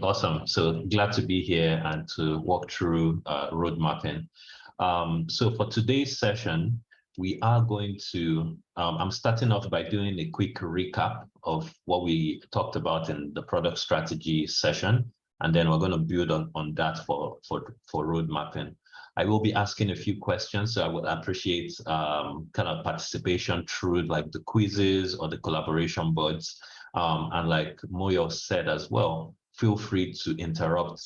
Awesome. So glad to be here and to walk through road mapping. So for today's session, we are going to, I'm starting off by doing a quick recap of what we talked about in the product strategy session, and then we're going to build on that for road mapping. I will be asking a few questions, so I would appreciate kind of participation through like the quizzes or the collaboration boards. And like Moyo said as well, feel free to interrupt,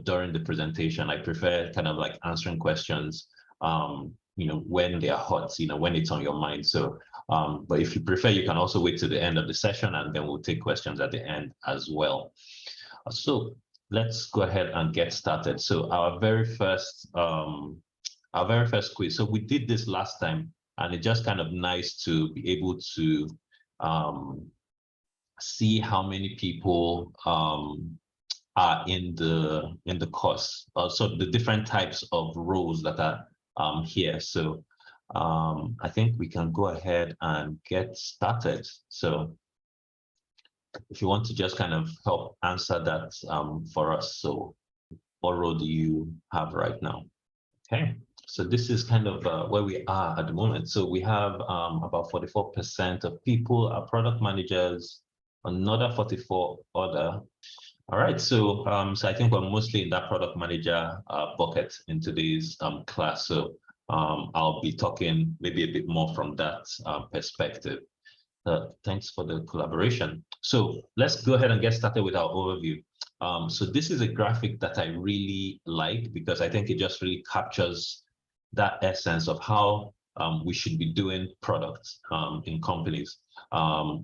during the presentation. I prefer kind of like answering questions, when they are hot, when it's on your mind. So, but if you prefer, you can also wait to the end of the session and then we'll take questions at the end as well. So let's go ahead and get started. So our very first quiz. So we did this last time and it's just kind of nice to be able to, see how many people are in the course. So the different types of roles that are here. So I think we can go ahead and get started. So if you want to just kind of help answer that for us. So what role do you have right now? Okay. So this is kind of where we are at the moment. So we have about 44% of people are product managers, another 44 other. All right, so so I think we're mostly in that product manager bucket in today's class. So I'll be talking maybe a bit more from that perspective. Thanks for the collaboration. So let's go ahead and get started with our overview. So this is a graphic that I really like because I think it just really captures that essence of how we should be doing products in companies.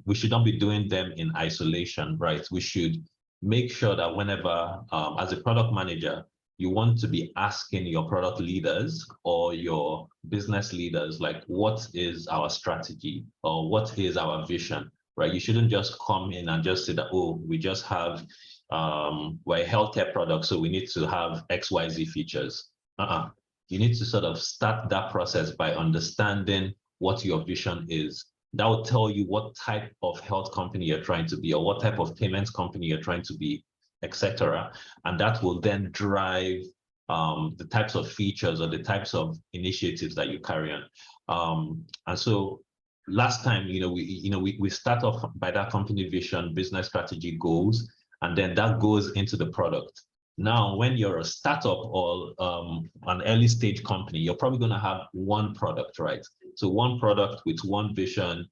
We should not be doing them in isolation, right? We should make sure that whenever, as a product manager, you want to be asking your product leaders or your business leaders, like, what is our strategy or what is our vision, right? You shouldn't just come in and just say that, oh, we just have, we're a healthcare product, so we need to have XYZ features. You need to sort of start that process by understanding what your vision is. That will tell you what type of health company you're trying to be or what type of payments company you're trying to be, etc. And that will then drive the types of features or the types of initiatives that you carry on. And so last time, we start off by that company vision, business strategy, goals, and then that goes into the product. Now, when you're a startup or an early stage company, you're probably going to have one product, right? So one product with one vision,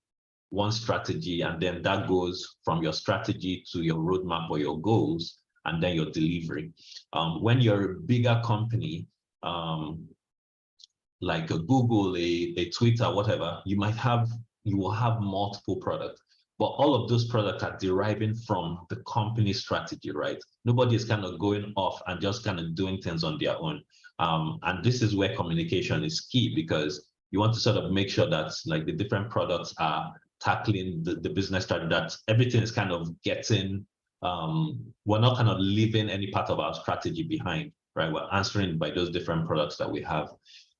one strategy, and then that goes from your strategy to your roadmap or your goals, and then your delivery. When you're a bigger company, like a Google, a Twitter, whatever, you will have multiple products. But all of those products are deriving from the company strategy, right? Nobody is kind of going off and just kind of doing things on their own. And this is where communication is key because you want to sort of make sure that like the different products are tackling the business strategy, that everything is kind of getting, we're not kind of leaving any part of our strategy behind, right? We're answering by those different products that we have.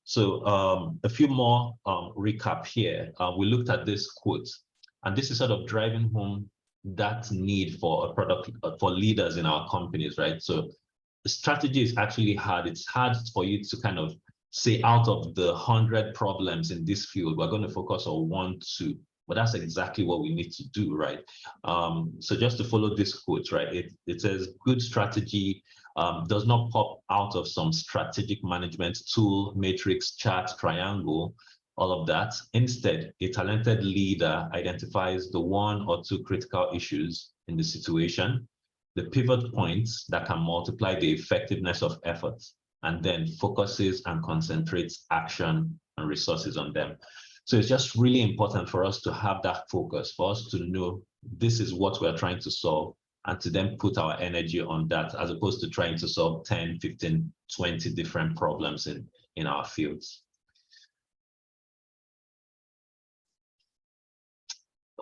So a few more recap here. We looked at this quote, and this is sort of driving home that need for a product for leaders in our companies, right? So the strategy is actually hard. It's hard for you to kind of say out of the 100 problems in this field, we're going to focus on 1, 2. But that's exactly what we need to do, right? So just to follow this quote, right? It says, good strategy does not pop out of some strategic management tool, matrix, chart, triangle, all of that. Instead, a talented leader identifies the 1 or 2 critical issues in the situation, the pivot points that can multiply the effectiveness of efforts, and then focuses and concentrates action and resources on them. So it's just really important for us to have that focus, for us to know this is what we're trying to solve, and to then put our energy on that, as opposed to trying to solve 10, 15, 20 different problems in our fields.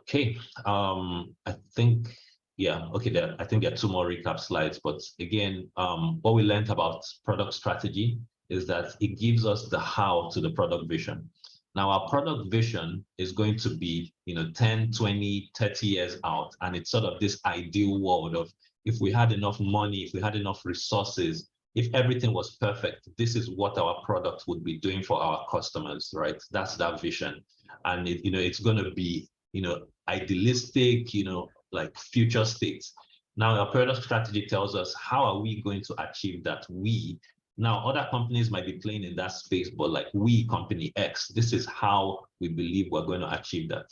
Okay, I think, yeah, okay, I think there are 2 more recap slides, but again, what we learned about product strategy is that it gives us the how to the product vision. Now, our product vision is going to be, 10, 20, 30 years out, and it's sort of this ideal world of, if we had enough money, if we had enough resources, if everything was perfect, this is what our product would be doing for our customers, right? That's that vision. And it's going to be, idealistic, like future states. Now, our product strategy tells us, how are we going to achieve that? Now, other companies might be playing in that space, but like we, company X, this is how we believe we're going to achieve that.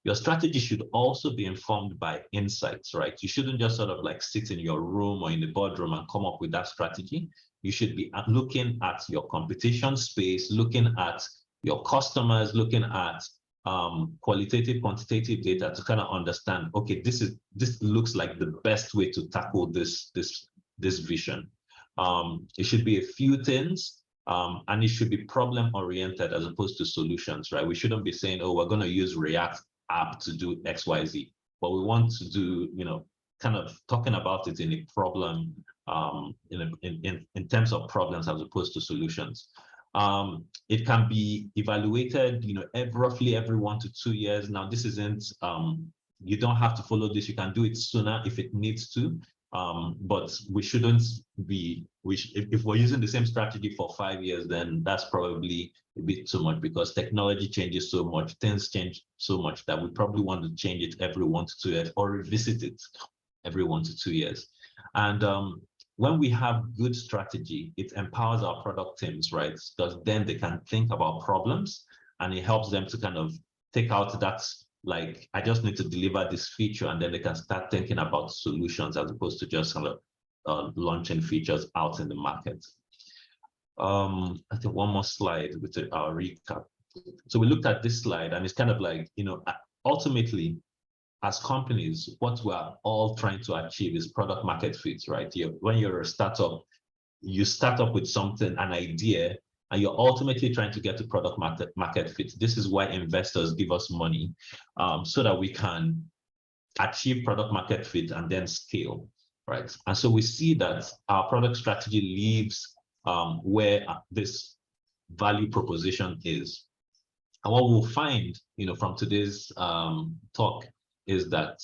Your strategy should also be informed by insights, right? You shouldn't just sort of like sit in your room or in the boardroom and come up with that strategy. You should be looking at your competition space, looking at your customers, looking at qualitative, quantitative data to kind of understand, okay, this looks like the best way to tackle this vision. It should be a few things, and it should be problem oriented as opposed to solutions, right? We shouldn't be saying, oh, we're going to use React app to do XYZ, but we want to do, kind of talking about it in a problem, in terms of problems as opposed to solutions. It can be evaluated, roughly every 1 to 2 years. Now, this isn't, you don't have to follow this. You can do it sooner if it needs to. But we shouldn't be, if we're using the same strategy for 5 years, then that's probably a bit too much, because technology changes so much, things change so much that we probably want to change it every 1 to 2 years or revisit it every 1 to 2 years. And when we have good strategy, it empowers our product teams, right? Because then they can think about problems, and it helps them to kind of take out that, like, I just need to deliver this feature, and then they can start thinking about solutions as opposed to just kind of launching features out in the market. I think one more slide with our recap. So we looked at this slide, and it's kind of like, ultimately, as companies, what we're all trying to achieve is product market fit, right? When you're a startup, you start up with something, an idea, and you're ultimately trying to get to product market fit. This is why investors give us money, so that we can achieve product market fit and then scale, right? And so we see that our product strategy leaves where this value proposition is. And what we'll find, from today's talk is that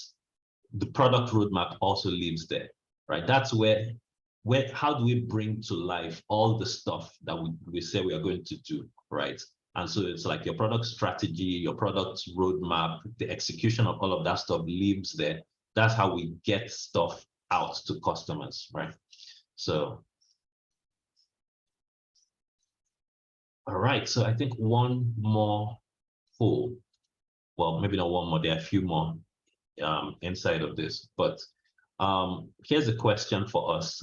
the product roadmap also lives there, right? That's where how do we bring to life all the stuff that we say we are going to do, right? And so it's like your product strategy, your product roadmap, the execution of all of that stuff lives there. That's how we get stuff out to customers, right? So, all right, so I think one more poll, well, maybe not one more, there are a few more inside of this, but here's a question for us.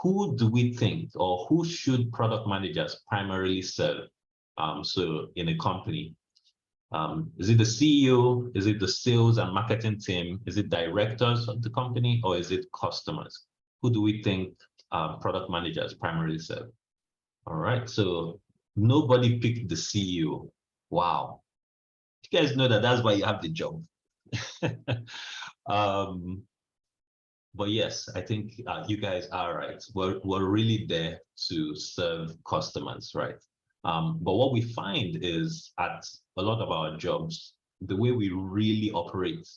Who do we think, or who should product managers primarily serve? So in a company, is it the CEO? Is it the sales and marketing team? Is it directors of the company, or is it customers? Who do we think product managers primarily serve? All right, so nobody picked the CEO. Wow. You guys know that that's why you have the job. But yes, I think you guys are right. We're really there to serve customers, right? But what we find is at a lot of our jobs, the way we really operate,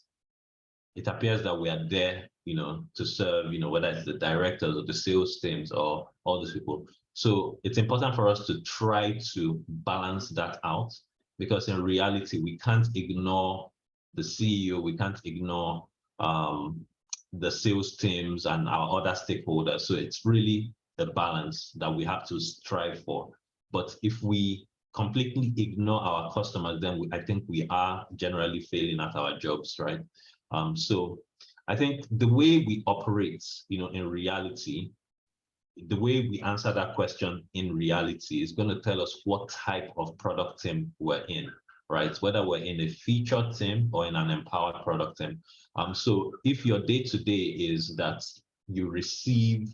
it appears that we are there, to serve, whether it's the directors or the sales teams or all these people. So it's important for us to try to balance that out, because in reality, we can't ignore the CEO, we can't ignore the sales teams and our other stakeholders. So it's really the balance that we have to strive for. But if we completely ignore our customers, then I think we are generally failing at our jobs, right? So I think the way we operate, in reality, the way we answer that question in reality is going to tell us what type of product team we're in, right? Whether we're in a feature team or in an empowered product team. So if your day-to-day is that you receive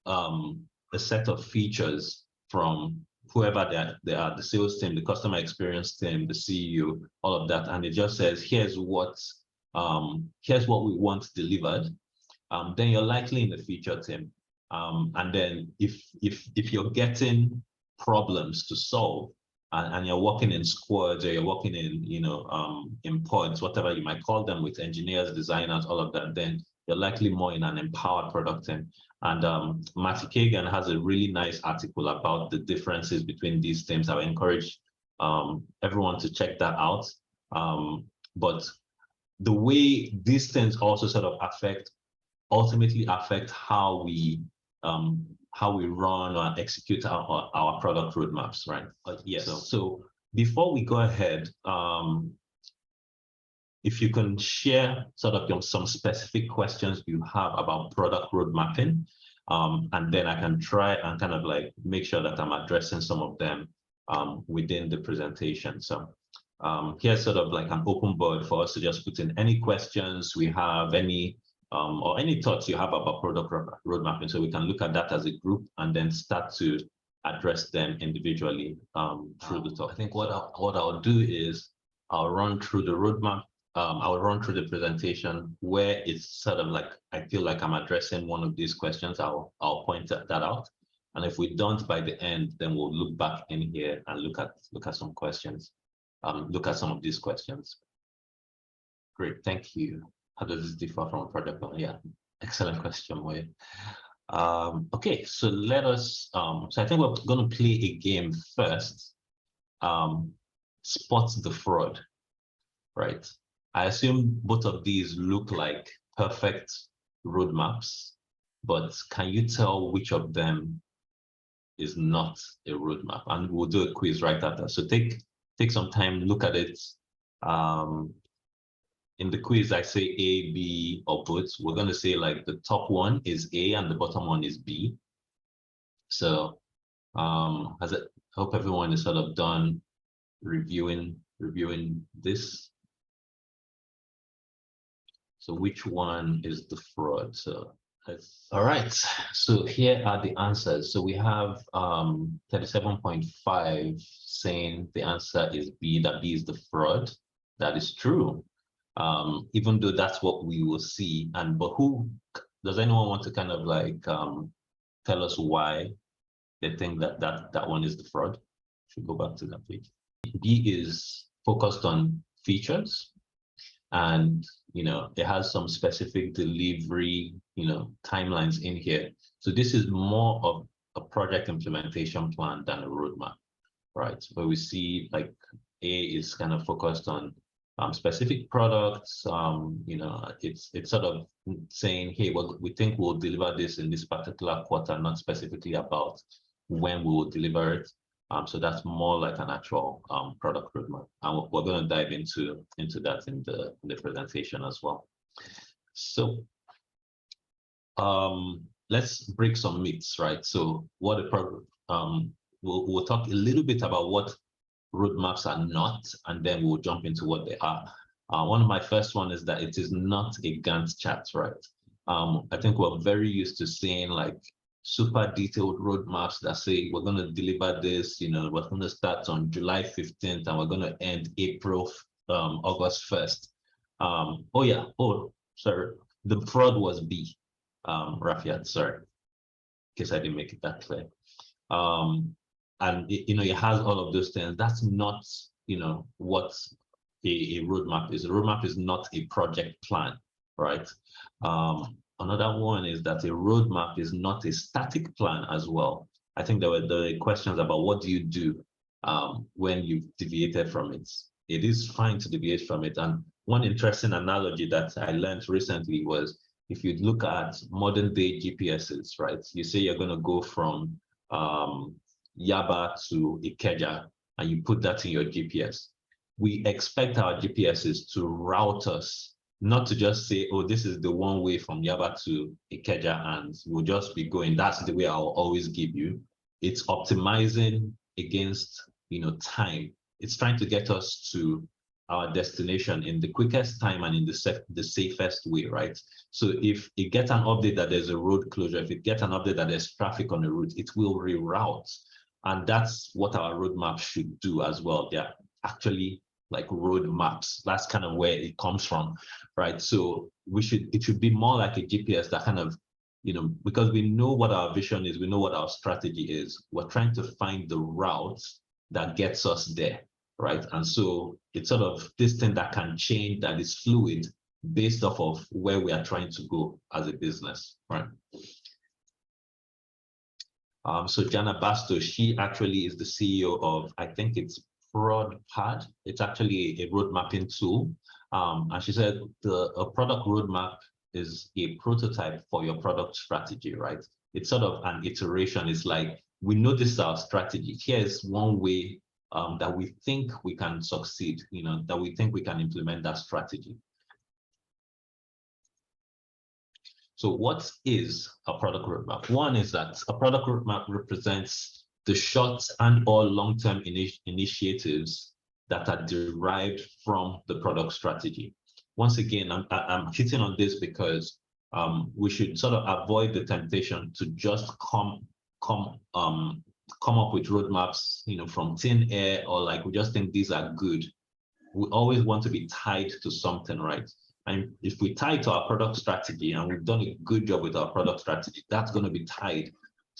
a set of features from whoever they are, the sales team, the customer experience team, the CEO, all of that, and it just says, here's what we want delivered, then you're likely in the feature team. And then if you're getting problems to solve, and you're working in squads, or you're working in, in pods, whatever you might call them, with engineers, designers, all of that, then you're likely more in an empowered product team. And Matthew Kagan has a really nice article about the differences between these teams. I would encourage everyone to check that out. But the way these things also sort of ultimately affect how we run or execute our product roadmaps, right? Yes. So before we go ahead, if you can share sort of some specific questions you have about product road mapping, and then I can try and kind of like make sure that I'm addressing some of them within the presentation. So here's sort of like an open board for us to just put in any questions we have, any or any thoughts you have about product road mapping, so we can look at that as a group and then start to address them individually through the talk. I think what I'll do is I'll run through the roadmap. I'll run through the presentation where it's sort of like I feel like I'm addressing one of these questions. I'll point that out, and if we don't by the end, then we'll look back in here and look at some questions. Look at some of these questions. Great, thank you. How does this differ from a project plan? Yeah, excellent question, Wade. Okay, so let us. So I think we're going to play a game first. Spot the fraud, right? I assume both of these look like perfect roadmaps, but can you tell which of them is not a roadmap? And we'll do a quiz right after. So take some time, look at it. In the quiz, I say A, B, or both. We're going to say like the top one is A and the bottom one is B. So I hope everyone is sort of done reviewing this. So which one is the fraud? So all right. So here are the answers. So we have 37.5 saying the answer is B, that B is the fraud. That is true. Even though that's what we will see. But who does anyone want to kind of like tell us why they think that one is the fraud? Should go back to that page. B is focused on features, and it has some specific delivery timelines in here. So this is more of a project implementation plan than a roadmap, right? Where we see like A is kind of focused on specific products. It's sort of saying, hey, well, we think we'll deliver this in this particular quarter, not specifically about when we will deliver it. So that's more like an actual product roadmap, and we're going to dive into that in the presentation as well. So let's break some myths, right? So what we'll talk a little bit about what roadmaps are not, and then we'll jump into what they are. One of my first one is that it is not a Gantt chart, right? I think we're very used to seeing like super detailed roadmaps that say we're going to deliver this, we're going to start on July 15th and we're going to end August 1st. Sorry, the fraud was B, Rafiat, sorry, in case I didn't make it that clear. And it has all of those things. That's not, what a roadmap is. A roadmap is not a project plan, right? Another one is that a roadmap is not a static plan as well. I think there were questions about what do you do when you've deviated from it. It is fine to deviate from it. And one interesting analogy that I learned recently was if you look at modern day GPSs, right? You say you're going to go from Yaba to Ikeja, and you put that in your GPS. We expect our GPSs to route us, not to just say, oh, this is the one way from Yaba to Ikeja, and we'll just be going. That's the way I'll always give you. It's optimizing against, time. It's trying to get us to our destination in the quickest time and in the safest way, right? So if it gets an update that there's a road closure, if it gets an update that there's traffic on the route, it will reroute. And that's what our roadmap should do as well. They're actually like road maps. That's kind of where it comes from, right? So it should be more like a GPS that kind of, because we know what our vision is, we know what our strategy is. We're trying to find the route that gets us there, right? And so it's sort of this thing that can change, that is fluid, based off of where we are trying to go as a business, right? So Jana Bastos, she actually is the CEO of, I think it's ProdPad. It's actually a road mapping tool. And she said a product roadmap is a prototype for your product strategy, right? It's sort of an iteration. It's like, we know this is our strategy. Here's one way that we think we can succeed, that we think we can implement that strategy. So what is a product roadmap? One is that a product roadmap represents the short and or long-term initiatives that are derived from the product strategy. Once again, I'm hitting on this because we should sort of avoid the temptation to just come up with roadmaps, from thin air, or like we just think these are good. We always want to be tied to something, right? And if we tie to our product strategy and we've done a good job with our product strategy, that's going to be tied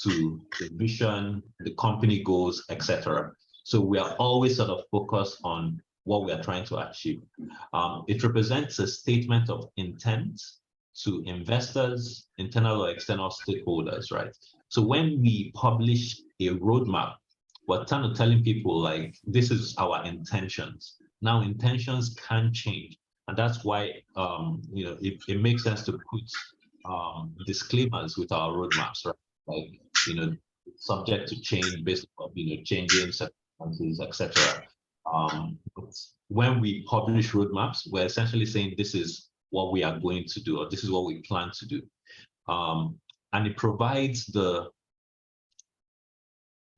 to the vision, the company goals, etc. So we are always sort of focused on what we are trying to achieve. It represents a statement of intent to investors, internal or external stakeholders, right? So when we publish a roadmap, we're kind of telling people like, this is our intentions. Now intentions can change. And that's why it makes sense to put disclaimers with our roadmaps, right? Like, subject to change based on changing circumstances, etc. But when we publish roadmaps, we're essentially saying this is what we are going to do, or this is what we plan to do. And it provides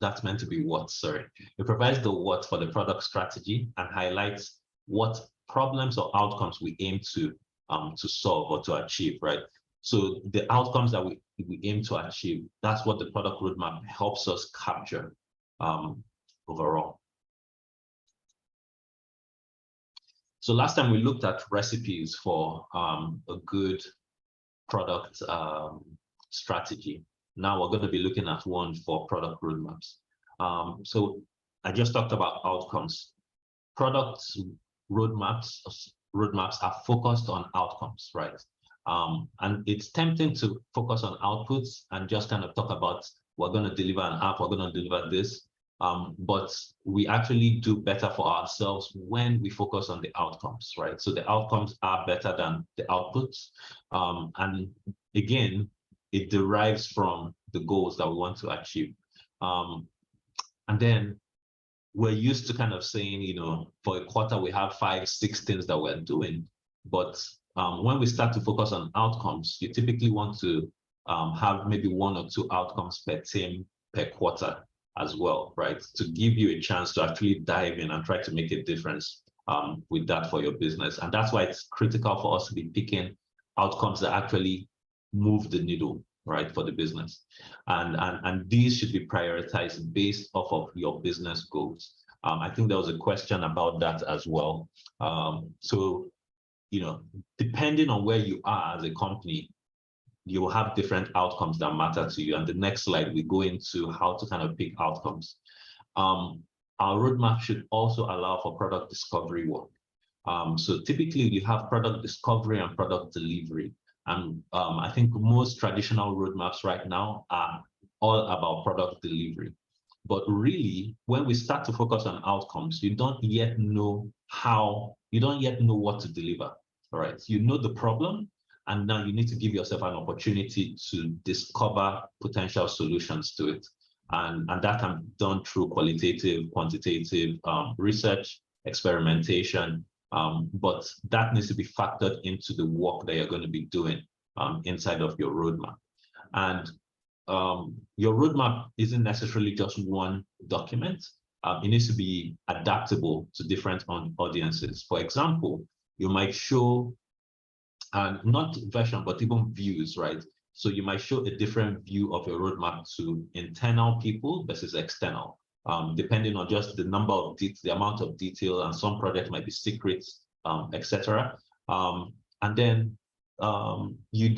that's meant to be what, sorry. It provides the what for the product strategy and highlights what problems or outcomes we aim to solve or to achieve, right? So the outcomes that we aim to achieve, that's what the product roadmap helps us capture overall. So last time we looked at recipes for a good product strategy. Now we're going to be looking at one for product roadmaps. So I just talked about outcomes. Product roadmaps are focused on outcomes, right? And it's tempting to focus on outputs and just kind of talk about, we're going to deliver an app, we're going to deliver this. But we actually do better for ourselves when we focus on the outcomes, right? So the outcomes are better than the outputs. And again, it derives from the goals that we want to achieve. And then we're used to kind of saying, for a quarter, we have 5, 6 things that we're doing. But when we start to focus on outcomes, you typically want to have maybe 1 or 2 outcomes per team per quarter as well, right? To give you a chance to actually dive in and try to make a difference with that for your business. And that's why it's critical for us to be picking outcomes that actually move the needle, right, for the business. And these should be prioritized based off of your business goals. I think there was a question about that as well. So, depending on where you are as a company, you will have different outcomes that matter to you. And the next slide, we go into how to kind of pick outcomes. Our roadmap should also allow for product discovery work. So typically you have product discovery and product delivery. And I think most traditional roadmaps right now are all about product delivery. But really, when we start to focus on outcomes, you don't yet know what to deliver, all right? You know the problem, and now you need to give yourself an opportunity to discover potential solutions to it. And that can be done through qualitative, quantitative research, experimentation, but that needs to be factored into the work that you're going to be doing inside of your roadmap. And your roadmap isn't necessarily just one document. It needs to be adaptable to different audiences. For example, you might show, not version, but even views, right? So you might show a different view of your roadmap to internal people versus external, depending on just the number of the amount of detail, and some projects might be secrets, etc. And then you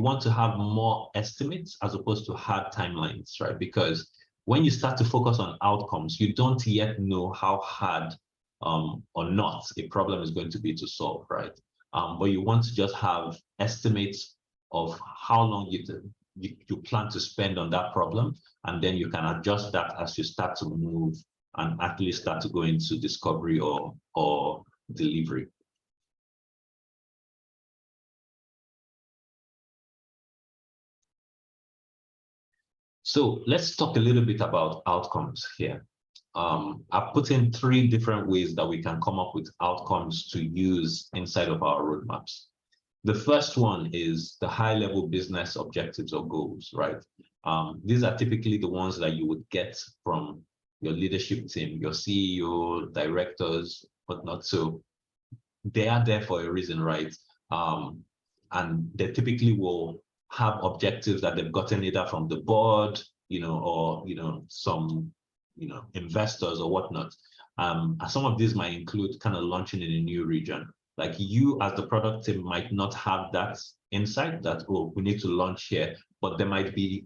want to have more estimates as opposed to hard timelines, right? Because when you start to focus on outcomes, you don't yet know how hard or not a problem is going to be to solve, right? but you want to just have estimates of how long you plan to spend on that problem, and then you can adjust that as you start to move and actually start to go into discovery or delivery. So let's talk a little bit about outcomes here. I've put in 3 different ways that we can come up with outcomes to use inside of our roadmaps. The first one is the high-level business objectives or goals, right? These are typically the ones that you would get from your leadership team, your CEO, directors, whatnot. So they are there for a reason, right? And they typically will have objectives that they've gotten either from the board, or some investors or whatnot. And some of these might include kind of launching in a new region. Like you as the product team might not have that insight that, oh, we need to launch here, but that might be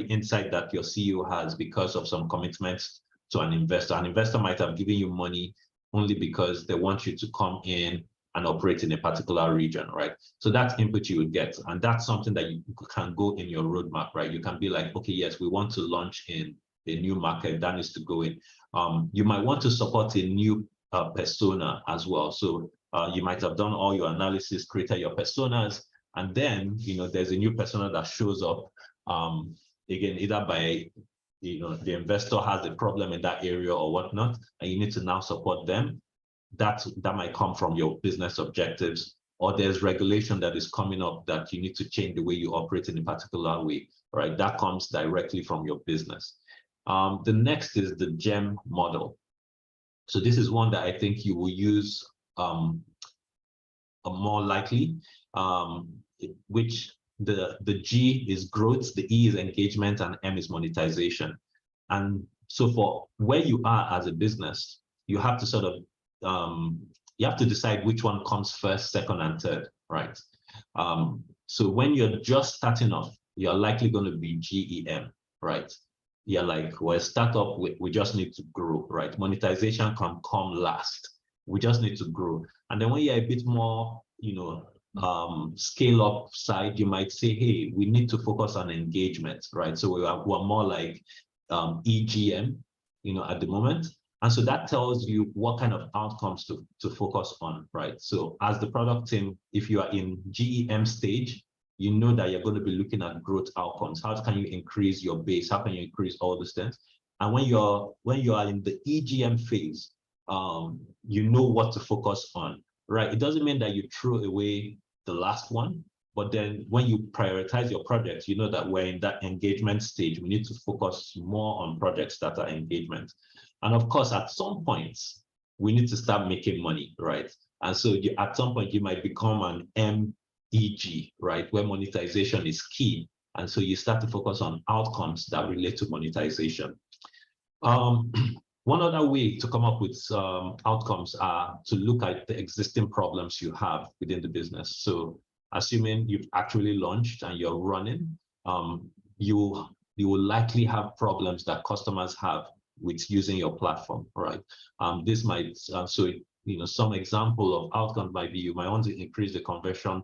insight that your CEO has because of some commitments to an investor. An investor might have given you money only because they want you to come in and operate in a particular region, right? So that's input you would get. And that's something that you can go in your roadmap, right? You can be like, okay, yes, we want to launch in a new market, that needs to go in. You might want to support a new persona as well. So you might have done all your analysis, created your personas, and then there's a new persona that shows up, again, either by the investor has a problem in that area or whatnot, and you need to now support them. That might come from your business objectives, or there's regulation that is coming up that you need to change the way you operate in a particular way, right? That comes directly from your business. The next is the GEM model. So this is one that I think you will use more likely, which the G is growth, the E is engagement, and M is monetization. And so for where you are as a business, you have to sort of you have to decide which one comes first, second, and third, right? So when you're just starting off, you're likely going to be GEM, right? You're like, well, startup, we just need to grow, right? Monetization can come last. We just need to grow. And then when you're a bit more, scale up side, you might say, hey, we need to focus on engagement, right? So we're more like EGM, at the moment. And so that tells you what kind of outcomes to focus on, right? So as the product team, if you are in GEM stage, you know that you're going to be looking at growth outcomes. How can you increase your base? How can you increase all these things? And when you are in the EGM phase, you know what to focus on, right? It doesn't mean that you throw away the last one, but then when you prioritize your projects, you know that we're in that engagement stage. We need to focus more on projects that are engagement. And of course, at some point, we need to start making money, right? And so at some point, you might become an MEG, right? Where monetization is key. And so you start to focus on outcomes that relate to monetization. One other way to come up with outcomes are to look at the existing problems you have within the business. So assuming you've actually launched and you're running, you will likely have problems that customers have with using your platform, right? This might, some example of outcomes might be you might want to increase the conversion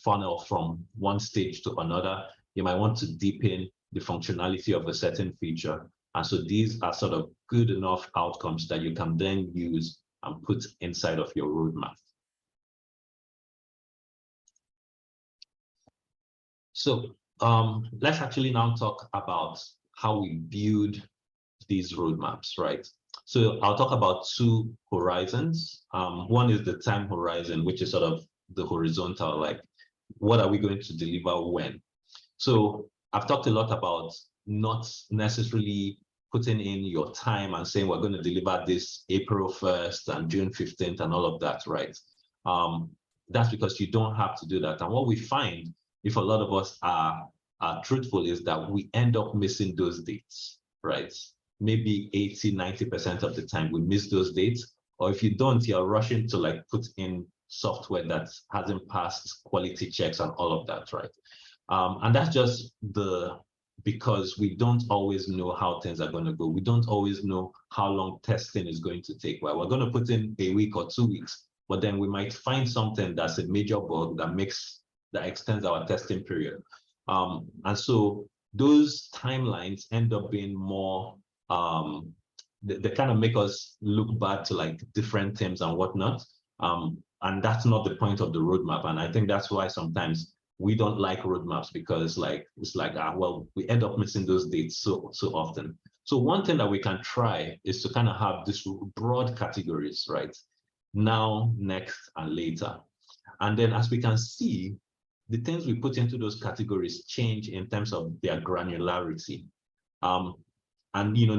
funnel from one stage to another. You might want to deepen the functionality of a certain feature. And so these are sort of good enough outcomes that you can then use and put inside of your roadmap. So let's actually now talk about how we build these roadmaps, right? So I'll talk about 2 horizons. One is the time horizon, which is sort of the horizontal, like what are we going to deliver when? So I've talked a lot about not necessarily putting in your time and saying we're going to deliver this April 1st and June 15th and all of that, right? That's because you don't have to do that. And what we find, if a lot of us are truthful, is that we end up missing those dates, right? Maybe 80–90% of the time we miss those dates. Or if you don't, you're rushing to like put in software that hasn't passed quality checks and all of that, right? And that's just because we don't always know how things are going to go. We don't always know how long testing is going to take. Well, we're going to put in a week or 2 weeks, but then we might find something that's a major bug that extends our testing period. And so those timelines end up being more, they kind of make us look bad to like different teams and whatnot. And that's not the point of the roadmap. And I think that's why sometimes we don't like roadmaps, because it's like well, we end up missing those dates so often. So one thing that we can try is to kind of have these broad categories, right? Now, next, and later. And then as we can see, the things we put into those categories change in terms of their granularity. And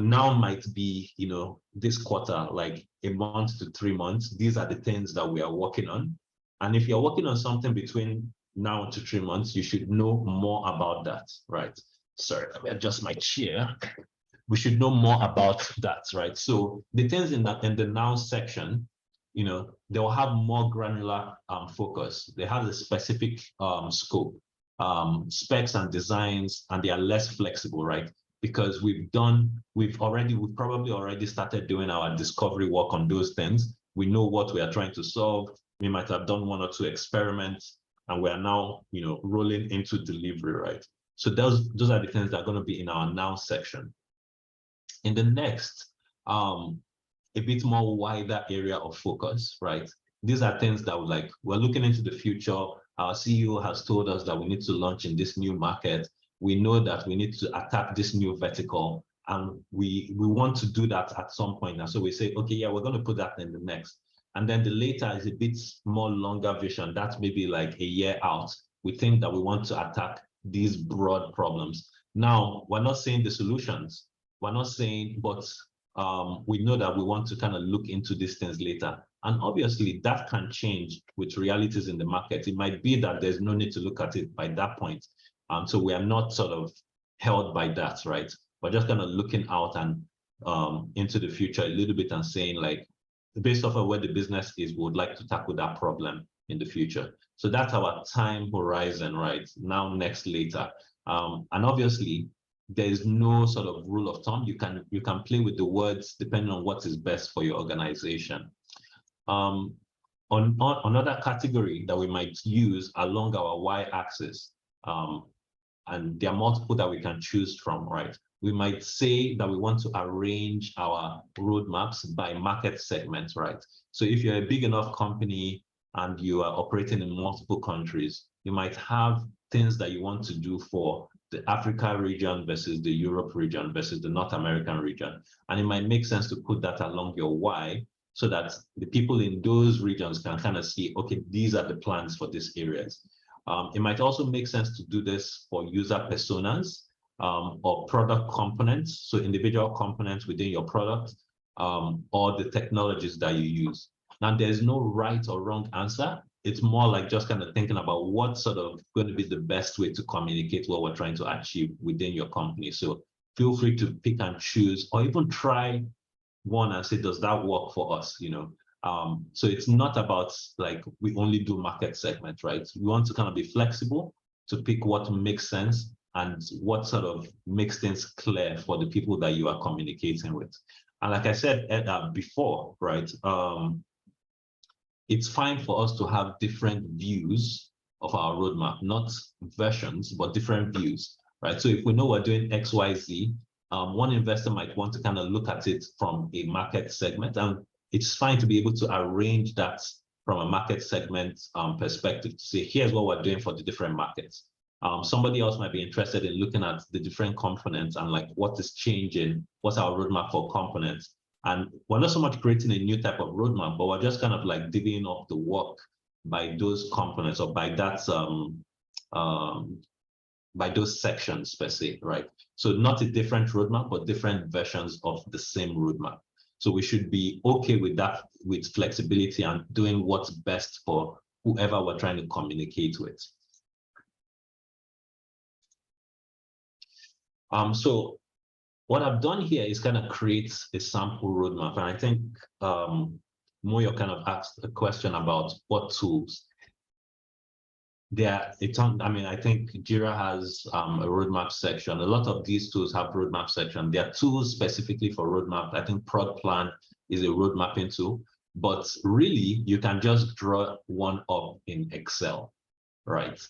now might be this quarter, like a month to 3 months. These are the things that we are working on. And if you're working on something between now to 3 months, you should know more about that, right? Sorry, let me adjust my chair. We should know more about that, right? So the things in the now section, they will have more granular focus. They have a specific scope, specs and designs, and they are less flexible, right? Because we've probably already started doing our discovery work on those things. We know what we are trying to solve. We might have done 1 or 2 experiments, and we are now, rolling into delivery, right? So those are the things that are going to be in our now section. In the next, a bit more wider area of focus, right? These are things that we're looking into the future. Our CEO has told us that we need to launch in this new market. We know that we need to attack this new vertical, and we want to do that at some point. And so we say, okay, yeah, we're going to put that in the next. And then the later is a bit more longer vision. That's maybe like a year out. We think that we want to attack these broad problems. Now, we're not saying the solutions. We're not saying, but we know that we want to kind of look into these things later. And obviously that can change with realities in the market. It might be that there's no need to look at it by that point. So we are not sort of held by that, right? We're just kind of looking out and into the future a little bit and saying, like, based off of where the business is, we would like to tackle that problem in the future. So that's our time horizon, right? Now, next, later. And obviously, there is no sort of rule of thumb. You can play with the words depending on what is best for your organization. On another category that we might use along our y-axis, and there are multiple that we can choose from, right? We might say that we want to arrange our roadmaps by market segment, right? So if you're a big enough company and you are operating in multiple countries, you might have things that you want to do for the Africa region versus the Europe region versus the North American region. And it might make sense to put that along your Y so that the people in those regions can kind of see, okay, these are the plans for these areas. It might also make sense to do this for user personas or product components, so individual components within your product or the technologies that you use. Now, there's no right or wrong answer. It's more like just kind of thinking about what's sort of going to be the best way to communicate what we're trying to achieve within your company. So feel free to pick and choose, or even try one and say, does that work for us? So it's not about like we only do market segment, right? We want to kind of be flexible to pick what makes sense and what sort of makes things clear for the people that you are communicating with. And like I said before, right? It's fine for us to have different views of our roadmap, not versions, but different views, right? So if we know we're doing X, Y, Z, one investor might want to kind of look at it from a market segment, and it's fine to be able to arrange that from a market segment perspective to say, here's what we're doing for the different markets. Somebody else might be interested in looking at the different components and like what is changing, what's our roadmap for components. And we're not so much creating a new type of roadmap, but we're just kind of like divvying up the work by those components or by that by those sections per se, right? So not a different roadmap, but different versions of the same roadmap. So we should be okay with that, with flexibility and doing what's best for whoever we're trying to communicate with. So what I've done here is kind of create a sample roadmap. And I think Moyo kind of asked a question about what tools. I think Jira has a roadmap section. A lot of these tools have roadmap section. There are tools specifically for roadmap. I think Prod Plan is a road mapping tool. but really you can just draw one up in Excel, right?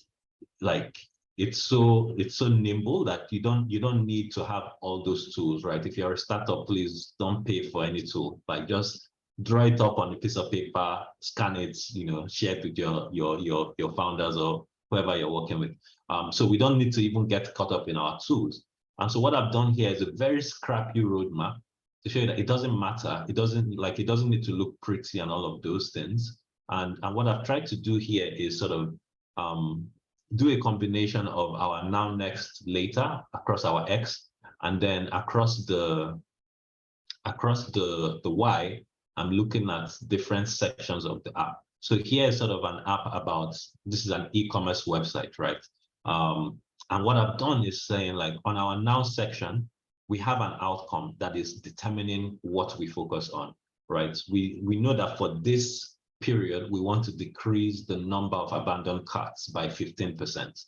Like it's so nimble that you don't need to have all those tools, right? If you're a startup, please don't pay for any tool. Like just draw it up on a piece of paper, scan it, share it with your founders or whoever you're working with. So we don't need to even get caught up in our tools. And so what I've done here is a very scrappy roadmap to show you that it doesn't matter. It doesn't need to look pretty and all of those things. And what I've tried to do here is sort of do a combination of our now, next, later across our X, and then across the Y, I'm looking at different sections of the app. So here is sort of an app about, this is an e-commerce website, right? And what I've done is saying, like, on our now section, we have an outcome that is determining what we focus on, right? We know that for this period, we want to decrease the number of abandoned carts by 15%.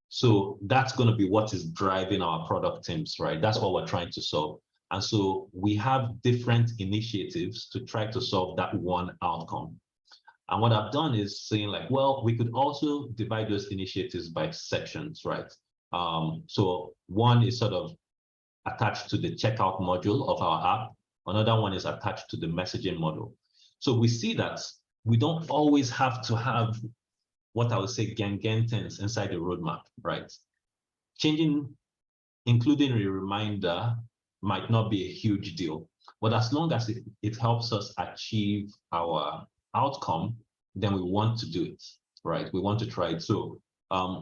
So that's going to be what is driving our product teams, right? That's what we're trying to solve. And so we have different initiatives to try to solve that one outcome. And what I've done is saying, like, well, we could also divide those initiatives by sections, right? So one is sort of attached to the checkout module of our app. Another one is attached to the messaging module. So we see that we don't always have to have what I would say gang things inside the roadmap, right? Including a reminder might not be a huge deal, but as long as it helps us achieve our outcome, then we want to do it, right? We want to try it. So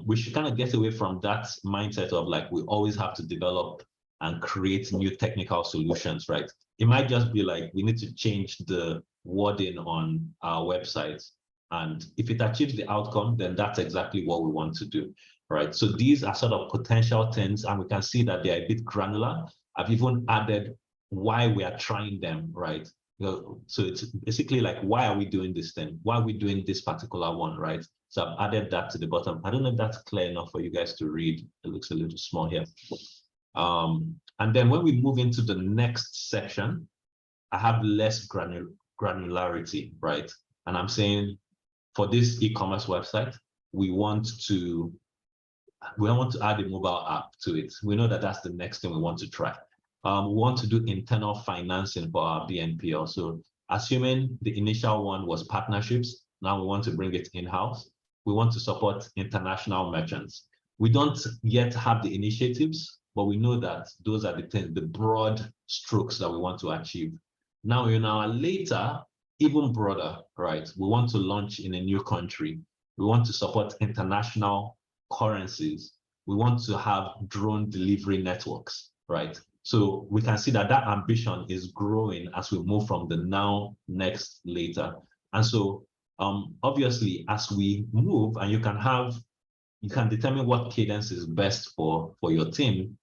we should kind of get away from that mindset of, like, we always have to develop and create new technical solutions, right? It might just be like, we need to change the wording on our website. And if it achieves the outcome, then that's exactly what we want to do, right? So these are sort of potential things, and we can see that they're a bit granular. I've even added why we are trying them, right? So it's basically like, why are we doing this thing? Why are we doing this particular one, right? So I've added that to the bottom. I don't know if that's clear enough for you guys to read. It looks a little small here. And then when we move into the next section, I have less granularity, right? And I'm saying, for this e-commerce website, we want to add a mobile app to it. We know that that's the next thing we want to try. We want to do internal financing for our BNPL. So assuming the initial one was partnerships, now we want to bring it in-house. We want to support international merchants. We don't yet have the initiatives, but we know that those are the broad strokes that we want to achieve. Now, in our later, even broader, right? We want to launch in a new country. We want to support international currencies. We want to have drone delivery networks, right? So we can see that ambition is growing as we move from the now, next, later. And so obviously, as we move, and you can determine what cadence is best for your team.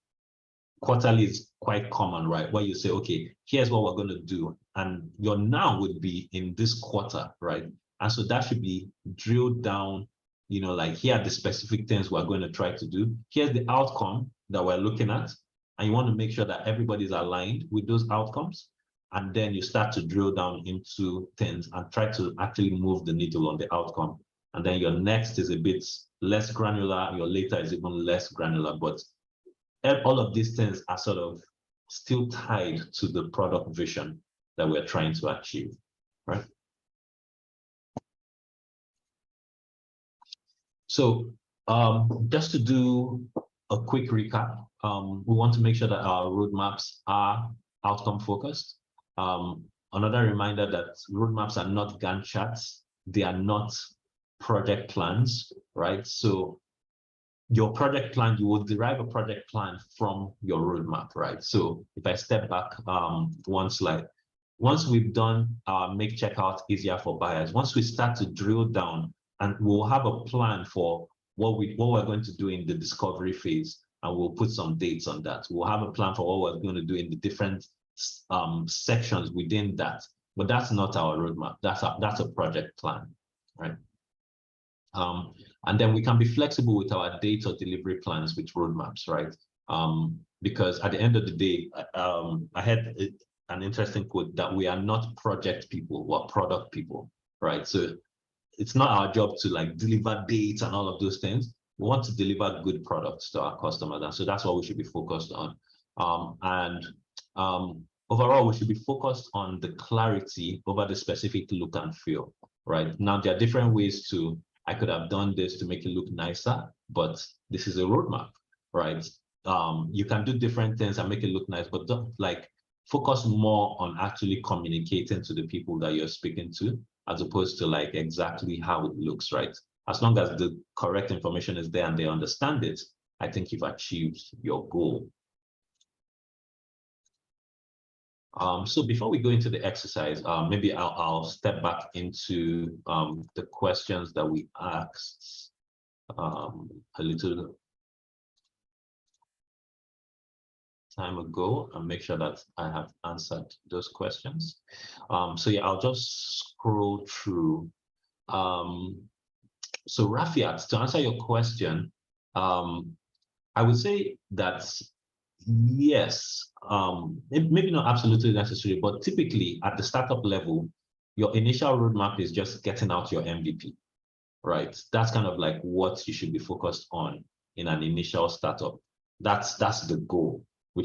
Quarterly is quite common, right? Where you say, okay, here's what we're going to do. And your now would be in this quarter, right? And so that should be drilled down, like, here are the specific things we're going to try to do. Here's the outcome that we're looking at. And you want to make sure that everybody's aligned with those outcomes. And then you start to drill down into things and try to actually move the needle on the outcome. And then your next is a bit less granular. Your later is even less granular, but all of these things are sort of still tied to the product vision that we're trying to achieve, right? So just to do a quick recap, we want to make sure that our roadmaps are outcome focused. Another reminder that roadmaps are not Gantt charts. They are not project plans, right? So your project plan, you will derive a project plan from your roadmap, right? So if I step back one slide, once we've done our make checkout easier for buyers, once we start to drill down, and we'll have a plan for what we're going to do in the discovery phase, and we'll put some dates on that. We'll have a plan for what we're going to do in the different sections within that, but that's not our roadmap. That's a project plan, right? And then we can be flexible with our date or delivery plans with roadmaps, right? Because at the end of the day, an interesting quote that we are not project people, we're product people, right? So it's not our job to like deliver dates and all of those things. We want to deliver good products to our customers. And so that's what we should be focused on. Overall, we should be focused on the clarity over the specific look and feel, right? Now, there are different ways to, I could have done this to make it look nicer, but this is a roadmap, right? You can do different things and make it look nice, but don't like focus more on actually communicating to the people that you're speaking to, as opposed to like exactly how it looks, right? As long as the correct information is there and they understand it, I think you've achieved your goal. So before we go into the exercise, maybe I'll step back into the questions that we asked a little time ago and make sure that I have answered those questions. So yeah, I'll just scroll through. So Rafiat, to answer your question, I would say that yes, maybe not absolutely necessary, but typically at the startup level, your initial roadmap is just getting out your MVP, right? That's kind of like what you should be focused on in an initial startup. That's the goal. We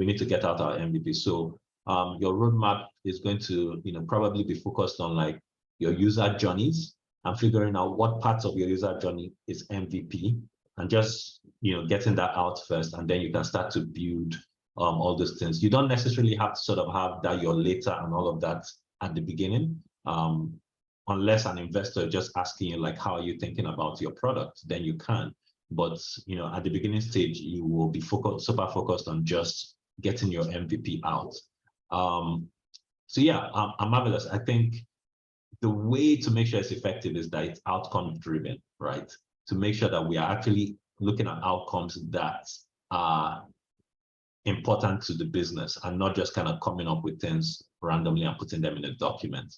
need to get out our MVP. So your roadmap is going to probably be focused on like your user journeys and figuring out what parts of your user journey is MVP, and just getting that out first, and then you can start to build all those things. You don't necessarily have to sort of have that your later and all of that at the beginning, unless an investor just asking you like, how are you thinking about your product? Then you can. But at the beginning stage, you will be super focused on just getting your MVP out. So yeah, I'm marvelous. I think the way to make sure it's effective is that it's outcome driven, right? To make sure that we are actually looking at outcomes that are important to the business and not just kind of coming up with things randomly and putting them in a document.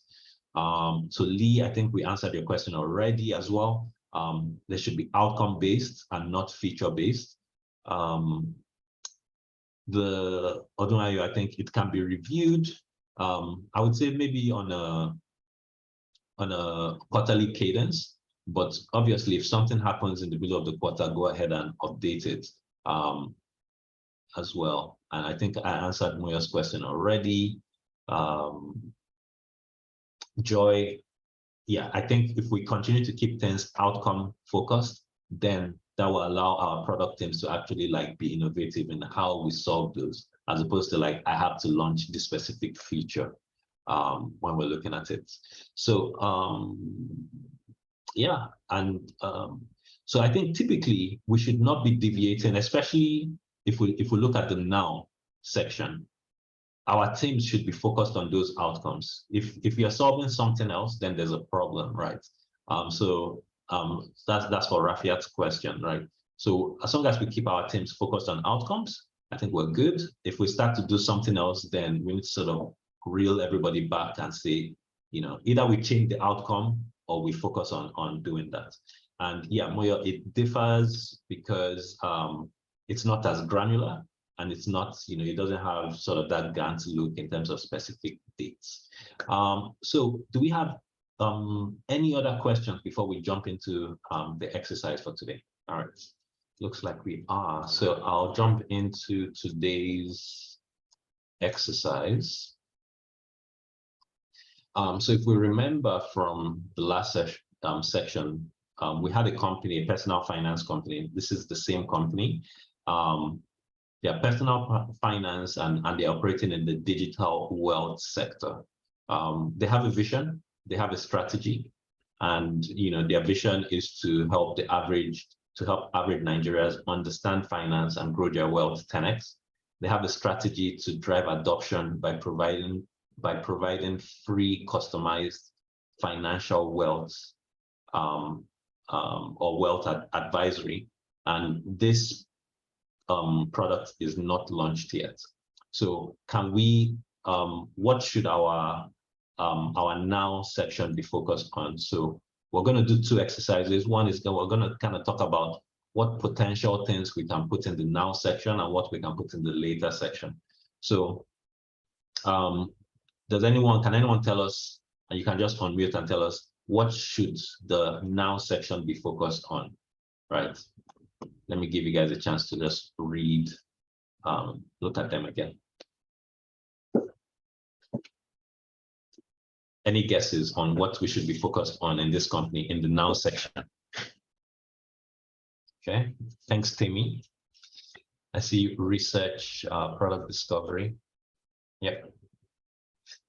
So Lee, I think we answered your question already as well. They should be outcome based and not feature based. The Odunayo, I think it can be reviewed. I would say maybe on a quarterly cadence, but obviously if something happens in the middle of the quarter, go ahead and update it as well. And I think I answered Moya's question already. Joy, yeah, I think if we continue to keep things outcome focused, then that will allow our product teams to actually like be innovative in how we solve those, as opposed to like, I have to launch this specific feature when we're looking at it. So yeah, and so I think typically we should not be deviating, especially if we look at the now section. Our teams should be focused on those outcomes. If you're solving something else, then there's a problem, right? That's for Rafiat's question, right? So as long as we keep our teams focused on outcomes, I think we're good. If we start to do something else, then we need to sort of reel everybody back and say, either we change the outcome or we focus on doing that. And yeah, Moyo, it differs because it's not as granular, and it's not, it doesn't have sort of that Gantt look in terms of specific dates. So do we have any other questions before we jump into the exercise for today? All right, looks like we are. So I'll jump into today's exercise. So if we remember from the last section, we had a company, a personal finance company. This is the same company. They are personal finance and they're operating in the digital wealth sector. They have a vision, they have a strategy, and their vision is to help average Nigerians understand finance and grow their wealth 10x. They have a strategy to drive adoption by providing free customized financial wealth or wealth advisory, and this product is not launched yet. So can we, what should our now section be focused on? So we're going to do two exercises. One is that we're going to kind of talk about what potential things we can put in the now section and what we can put in the later section. So Can anyone tell us, and you can just unmute and tell us, what should the now section be focused on, right? Let me give you guys a chance to just read, look at them again. Any guesses on what we should be focused on in this company in the now section? Okay, thanks, Timmy. I see research, product discovery. Yep.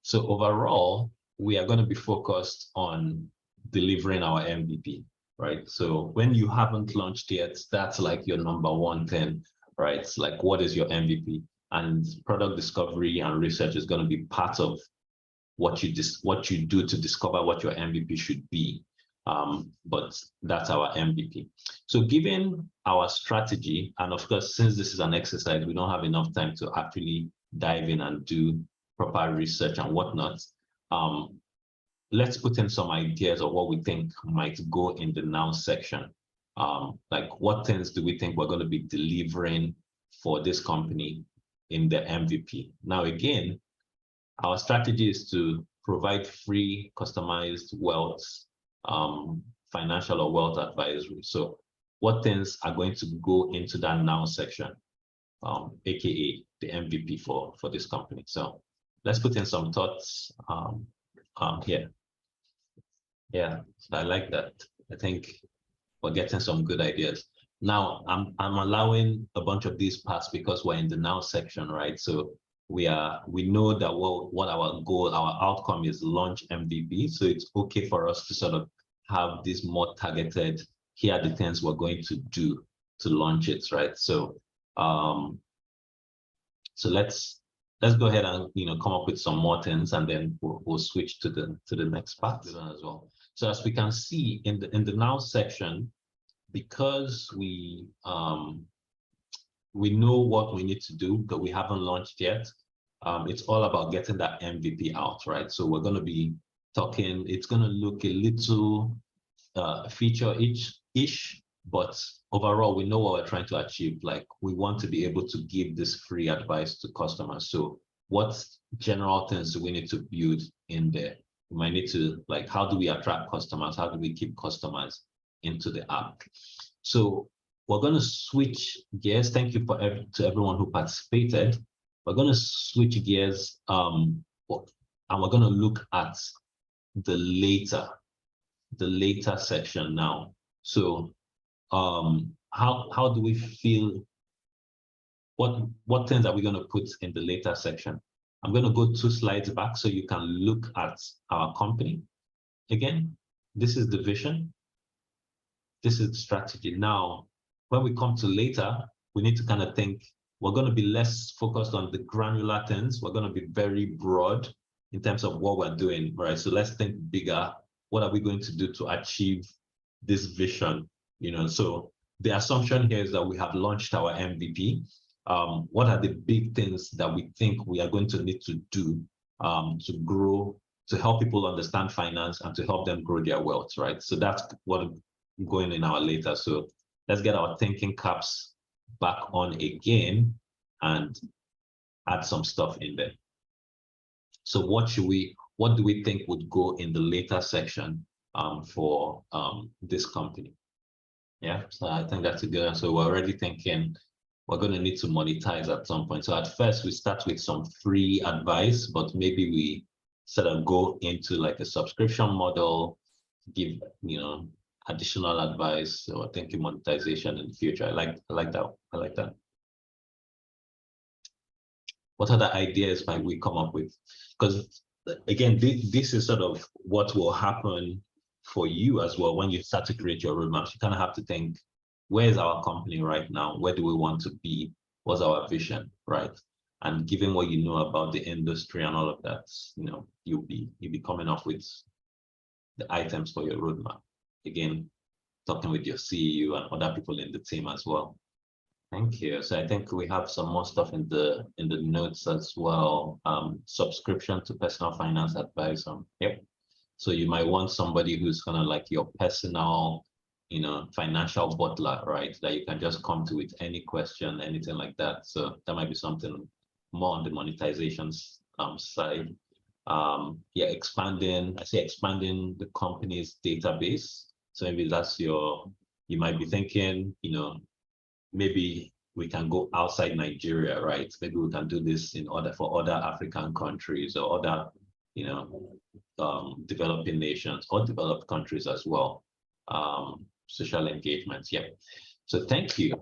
So overall, we are going to be focused on delivering our MVP, right? So when you haven't launched yet, that's like your number one thing, right? It's like, what is your MVP? And product discovery and research is going to be part of what you do to discover what your MVP should be. But that's our MVP. So given our strategy, and of course, since this is an exercise, we don't have enough time to actually dive in and do proper research and whatnot. Let's put in some ideas of what we think might go in the now section. Like, what things do we think we're going to be delivering for this company in the MVP? Now, again, our strategy is to provide free, customized wealth, financial or wealth advisory. So what things are going to go into that now section, aka the MVP for this company? So let's put in some thoughts here. Yeah, so I like that. I think we're getting some good ideas. Now I'm allowing a bunch of these pass because we're in the now section, right? So we know that what our goal, our outcome is launch MVP. So it's okay for us to sort of have this more targeted, here are the things we're going to do to launch it, right? So so let's go ahead and come up with some more things, and then we'll switch to the next part as well. So as we can see in the now section, because we know what we need to do, but we haven't launched yet. It's all about getting that MVP out, right? So we're going to be talking, it's going to look a little feature-ish, but overall, we know what we're trying to achieve. Like, we want to be able to give this free advice to customers. So what general things do we need to build in there? We might need to, like, how do we attract customers? How do we keep customers into the app? So we're going to switch gears. Thank you to everyone who participated. We're going to switch gears, and we're going to look at the later section now. So how do we feel? What things are we going to put in the later section? I'm going to go 2 slides back so you can look at our company. Again, this is the vision. This is the strategy. Now, when we come to later, we need to kind of think, we're going to be less focused on the granular things. We're going to be very broad in terms of what we're doing, right? So let's think bigger. What are we going to do to achieve this vision? So the assumption here is that we have launched our MVP. What are the big things that we think we are going to need to do to grow, to help people understand finance and to help them grow their wealth, right? So that's what going in our later. So let's get our thinking caps back on again and add some stuff in there. So what do we think would go in the later section for this company? Yeah, so I think that's a good one. So we're already thinking we're going to need to monetize at some point. So at first we start with some free advice, but maybe we sort of go into like a subscription model, give additional advice. So I think monetization in the future. I like that. I like that. What other ideas might we come up with? Because again, this is sort of what will happen for you as well when you start to create your roadmaps. You kind of have to think, where is our company right now? Where do we want to be? What's our vision, right? And given what you know about the industry and all of that, you'll be coming up with the items for your roadmap. Again, talking with your CEO and other people in the team as well. Thank you. So I think we have some more stuff in the notes as well. Subscription to personal finance advisor. Yep. So you might want somebody who's kind of like your personal, financial butler, right? That you can just come to with any question, anything like that. So that might be something more on the monetization side. Yeah, expanding the company's database. So maybe that's you might be thinking, maybe we can go outside Nigeria, right? Maybe we can do this for other African countries or other, developing nations or developed countries as well. Social engagement, yeah. So thank you.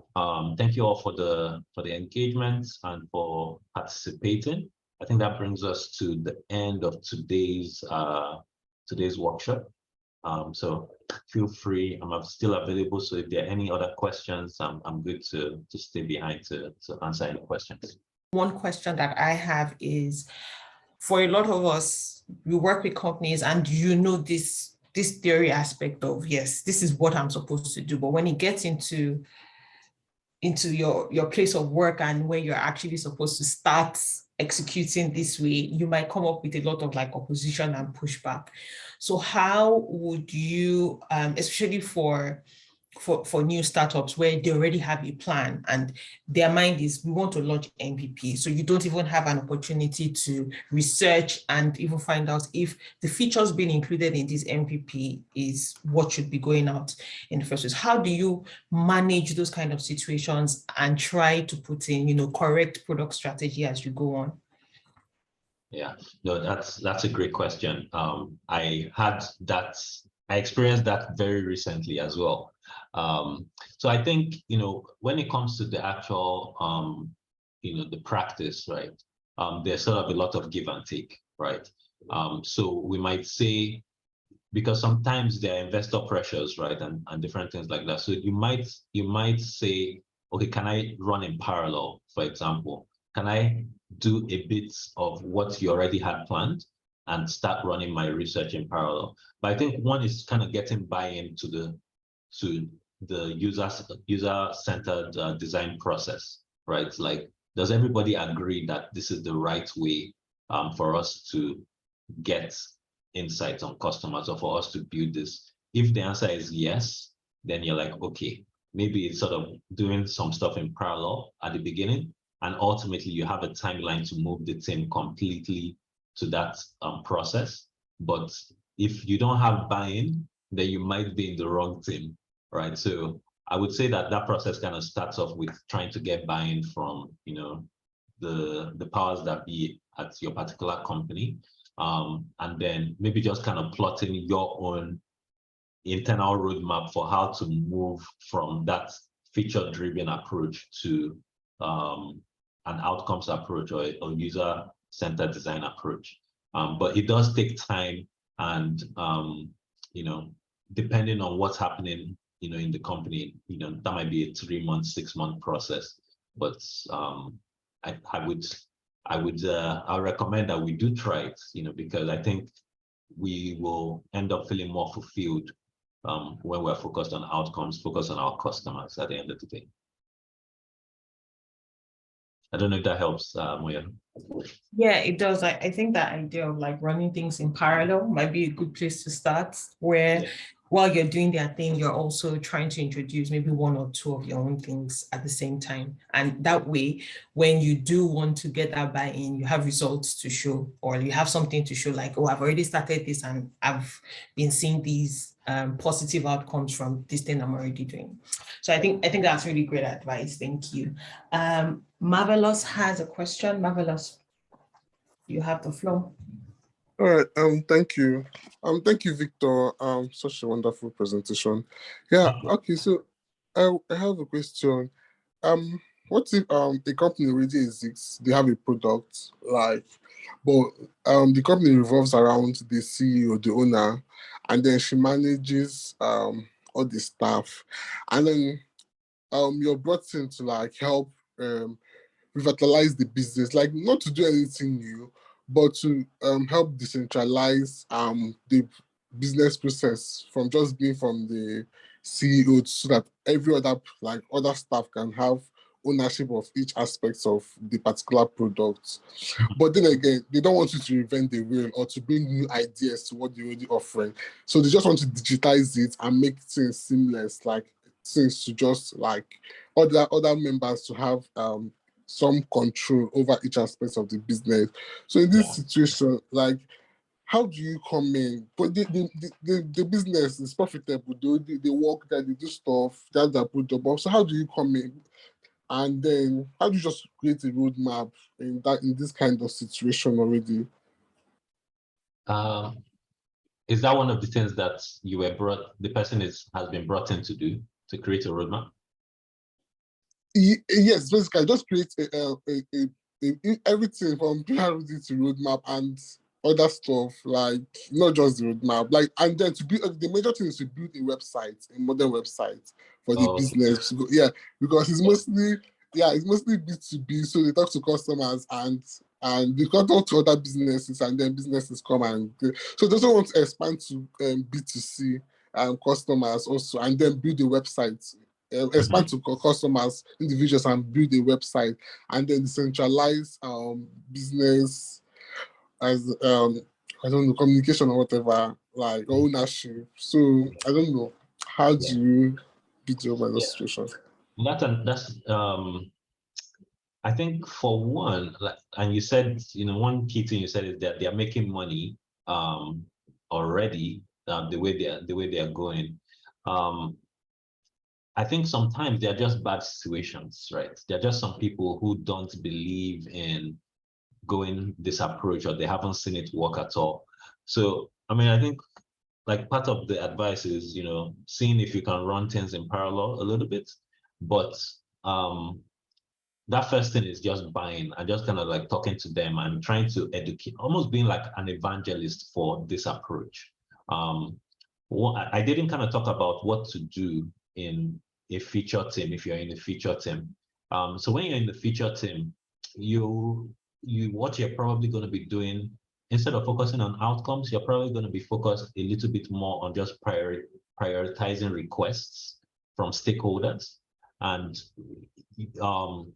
Thank you all for the engagements and for participating. I think that brings us to the end of today's workshop. So feel free. I'm still available. So if there are any other questions, I'm good to stay behind to answer any questions. One question that I have is, for a lot of us, we work with companies and this theory aspect of, yes, this is what I'm supposed to do. But when it gets into your place of work and where you're actually supposed to start executing this way, you might come up with a lot of opposition and pushback. So how would you, especially for new startups where they already have a plan and their mind is, we want to launch MVP. So you don't even have an opportunity to research and even find out if the features being included in this MVP is what should be going out in the first place. How do you manage those kind of situations and try to put in, correct product strategy as you go on? Yeah, no, that's a great question. I experienced that very recently as well. So I think, when it comes to the actual, the practice, right, there's sort of a lot of give and take, right? So we might say, because sometimes there are investor pressures, right, and different things like that. So you might say, okay, can I run in parallel, for example? Can I do a bit of what you already had planned and start running my research in parallel? But I think one is kind of getting buy-in to the user-centered design process, right? Like, does everybody agree that this is the right way for us to get insights on customers or for us to build this? If the answer is yes, then you're like, okay, maybe it's sort of doing some stuff in parallel at the beginning, and ultimately you have a timeline to move the team completely to that process. But if you don't have buy-in, then you might be in the wrong team, right? So I would say that process kind of starts off with trying to get buy-in from, the powers that be at your particular company. And then maybe just kind of plotting your own internal roadmap for how to move from that feature-driven approach to an outcomes approach or user-centered design approach. But it does take time, and depending on what's happening, in the company, that might be a 3-month, 6-month process. But I recommend that we do try it, because I think we will end up feeling more fulfilled when we're focused on outcomes, focused on our customers at the end of the day. I don't know if that helps, Moya. Yeah, it does. I think that idea of running things in parallel might be a good place to start, where while you're doing their thing, you're also trying to introduce maybe 1 or 2 of your own things at the same time. And that way, when you do want to get that buy-in, you have results to show, or you have something to show, like, oh, I've already started this and I've been seeing these positive outcomes from this thing I'm already doing. So I think that's really great advice. Thank you. Marvelous has a question. Marvelous, you have the floor. All right. Thank you. Thank you, Victor. Such a wonderful presentation. Yeah. Okay. So, I have a question. What if the company already exists? They have a product, but the company revolves around the CEO, the owner, and then she manages all the staff, and then you're brought in to help revitalize the business, not to do anything new, but to help decentralize the business process from just being from the CEO, so that every other staff can have ownership of each aspect of the particular product. But then again, they don't want you to reinvent the wheel or to bring new ideas to what you're already offering. So they just want to digitize it and make things seamless, things to just other members to have some control over each aspect of the business. So in this situation, like, how do you come in? But the business is profitable, they work there, they do stuff, that's their good job. So how do you come in? And then how do you just create a roadmap in this kind of situation already? Is that one of the things that the person has been brought in to do, to create a roadmap? Yes, basically, just create everything from priority to roadmap and other stuff, like not just the roadmap, like, and then to build the major thing is to build a website, a modern website for the business. Yeah, because it's mostly B2B, so they talk to customers and they can talk to other businesses, and then businesses come and so they also want to expand to B2C customers also, and then build a website. Expand to customers, individuals, and build a website, and then decentralize business as I don't know, communication or whatever, like ownership. So I don't know, how do you beat your by the situation? That's I think for one, and you said, one key thing you said is that they are making money already, the way they are going. I think sometimes they're just bad situations, right? They're just some people who don't believe in going this approach, or they haven't seen it work at all. So, I mean, I think like part of the advice is, seeing if you can run things in parallel a little bit, but that first thing is just buying and just kind of like talking to them and trying to educate, almost being like an evangelist for this approach. I didn't kind of talk about what to do in a feature team if you're in a feature team. So when you're in the feature team, what you're probably going to be doing, instead of focusing on outcomes, you're probably going to be focused a little bit more on just prioritizing requests from stakeholders. And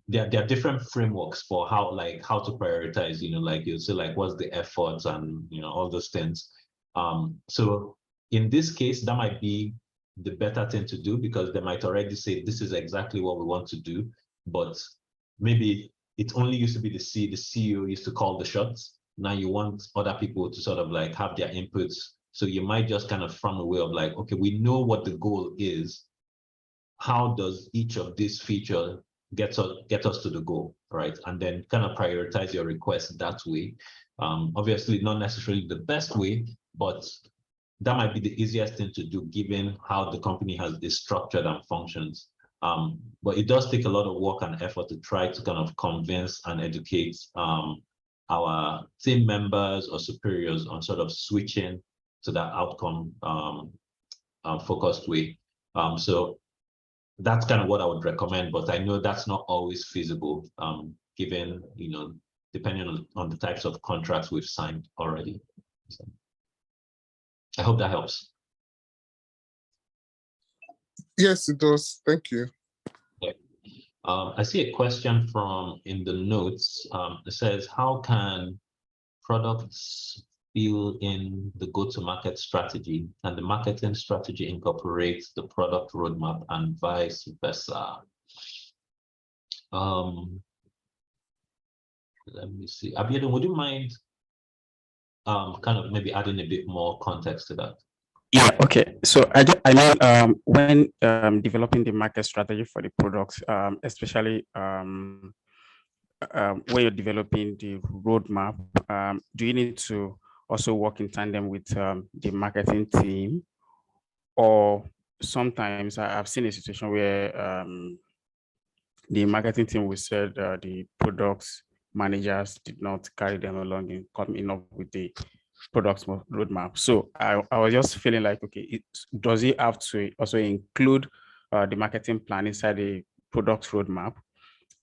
there are different frameworks for how to prioritize, like you'll say, like, what's the efforts and all those things. So in this case, that might be the better thing to do, because they might already say this is exactly what we want to do, but maybe it only used to be the CEO used to call the shots. Now you want other people to sort of like have their inputs. So you might just kind of from a way of like, okay, we know what the goal is. How does each of these features get us to the goal, right? And then kind of prioritize your requests that way. Obviously, not necessarily the best way, but that might be the easiest thing to do given how the company has this structured and functions. But it does take a lot of work and effort to try to kind of convince and educate our team members or superiors on sort of switching to that outcome focused way. So that's kind of what I would recommend, but I know that's not always feasible, given, depending on the types of contracts we've signed already. So I hope that helps. Yes, it does. Thank you. Okay. I see a question in the notes. It says, how can products fill in the go-to-market strategy and the marketing strategy incorporates the product roadmap and vice versa? Let me see. Aboh, would you mind kind of maybe adding a bit more context to that? Yeah, okay. So I know when developing the market strategy for the products, especially when you're developing the roadmap, do you need to also work in tandem with the marketing team? Or sometimes I've seen a situation where the marketing team will say the products managers did not carry them along in coming up with the product roadmap. So I was just feeling like, okay, does it have to also include the marketing plan inside the product roadmap,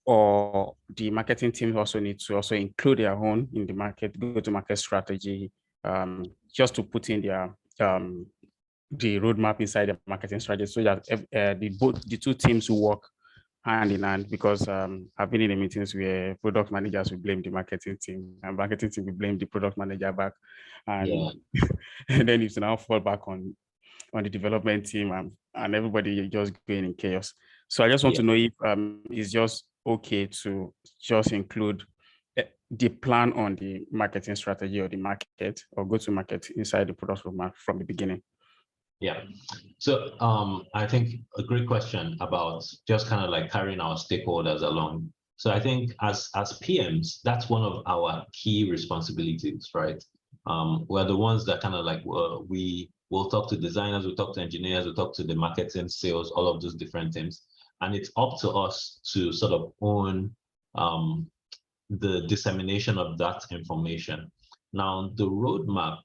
or the marketing team also need to also include their own in the go-to-market strategy, just to put in their the roadmap inside the marketing strategy, so that the two teams will work hand in hand? Because I've been in the meetings where product managers will blame the marketing team and marketing team will blame the product manager back, and, and then it's now fall back on the development team, and everybody just going in chaos. So I just want to know if it's just okay to just include the plan on the marketing strategy or the market or go to market inside the product roadmap from the beginning? Yeah. So I think a great question about just kind of like carrying our stakeholders along. So I think as PMs, that's one of our key responsibilities, right? We're the ones that kind of like we will talk to designers, we'll talk to engineers, we'll talk to the marketing, sales, all of those different things. And it's up to us to sort of own the dissemination of that information. Now, the roadmap,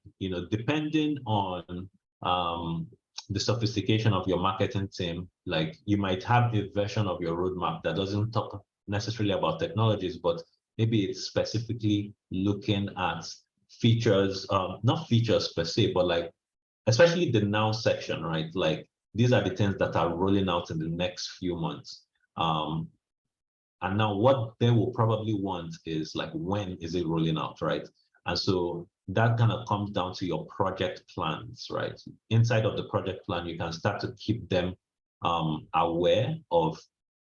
depending on the sophistication of your marketing team, like you might have a version of your roadmap that doesn't talk necessarily about technologies, but maybe it's specifically looking at features, not features per se, but like, especially the now section, right? Like these are the things that are rolling out in the next few months. And now what they will probably want is like, when is it rolling out, right? And so that kind of comes down to your project plans, right? Inside of the project plan, you can start to keep them aware of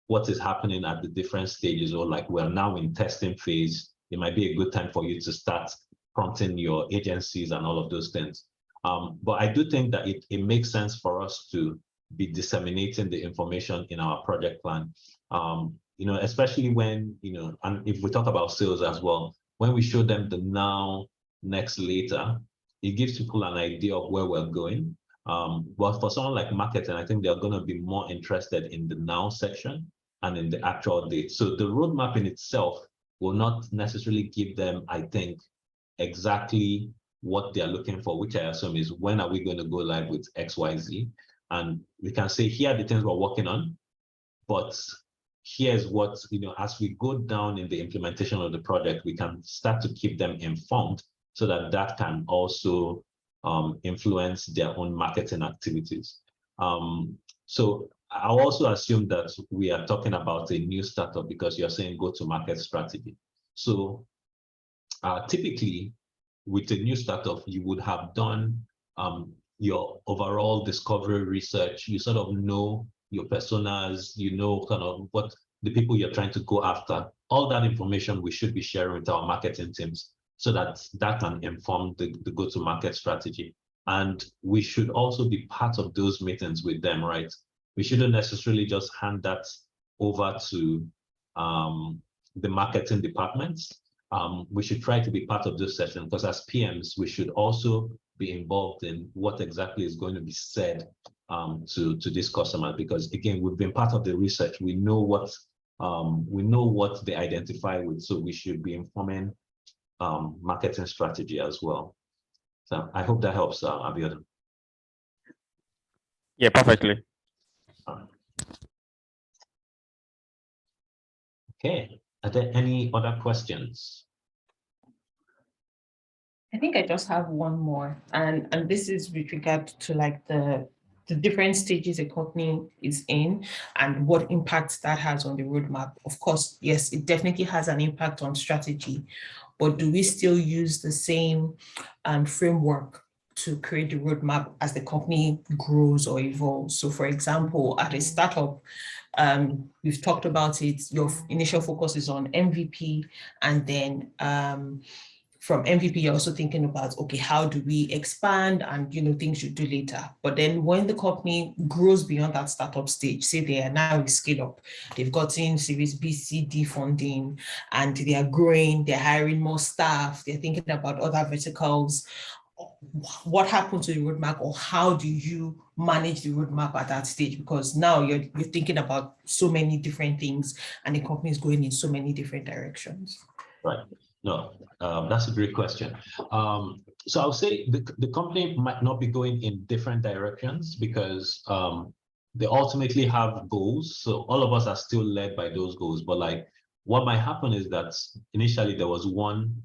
what is happening at the different stages, or like we're now in testing phase. It might be a good time for you to start prompting your agencies and all of those things. But I do think that it makes sense for us to be disseminating the information in our project plan. Especially when, and if we talk about sales as well, when we show them the now, next, later, it gives people an idea of where we're going. But for someone like marketing, I think they're going to be more interested in the now section and in the actual date. So the roadmap in itself will not necessarily give them, I think, exactly what they're looking for, which I assume is, when are we going to go live with XYZ? And we can say, here are the things we're working on, but here's what, as we go down in the implementation of the project, we can start to keep them informed so that that can also influence their own marketing activities. So I'll also assume that we are talking about a new startup, because you're saying go-to-market strategy. So typically, with a new startup, you would have done your overall discovery research. You sort of know your personas, kind of what the people you're trying to go after. All that information we should be sharing with our marketing teams so that that can inform the go-to-market strategy. And we should also be part of those meetings with them, right? We shouldn't necessarily just hand that over to the marketing departments. We should try to be part of this session, because as PMs, we should also be involved in what exactly is going to be said to this customer, because again, we've been part of the research. We know what they identify with, so we should be informing marketing strategy as well. So I hope that helps, Abiodun. Yeah, perfectly. Okay, are there any other questions? I think I just have one more, and this is with regard to like the different stages a company is in and what impact that has on the roadmap. Of course, yes, it definitely has an impact on strategy, but do we still use the same framework to create the roadmap as the company grows or evolves? So for example, at a startup, we've talked about it, your initial focus is on MVP, and then from MVP, you're also thinking about, okay, how do we expand and, things you do later. But then when the company grows beyond that startup stage, say they are now a scale up, they've gotten Series B, C, D funding, and they are growing, they're hiring more staff, they're thinking about other verticals. What happened to the roadmap, or how do you manage the roadmap at that stage? Because now you're thinking about so many different things and the company is going in so many different directions. Right. No, that's a great question. So I'll say the company might not be going in different directions, because they ultimately have goals. So all of us are still led by those goals. But like, what might happen is that initially there was one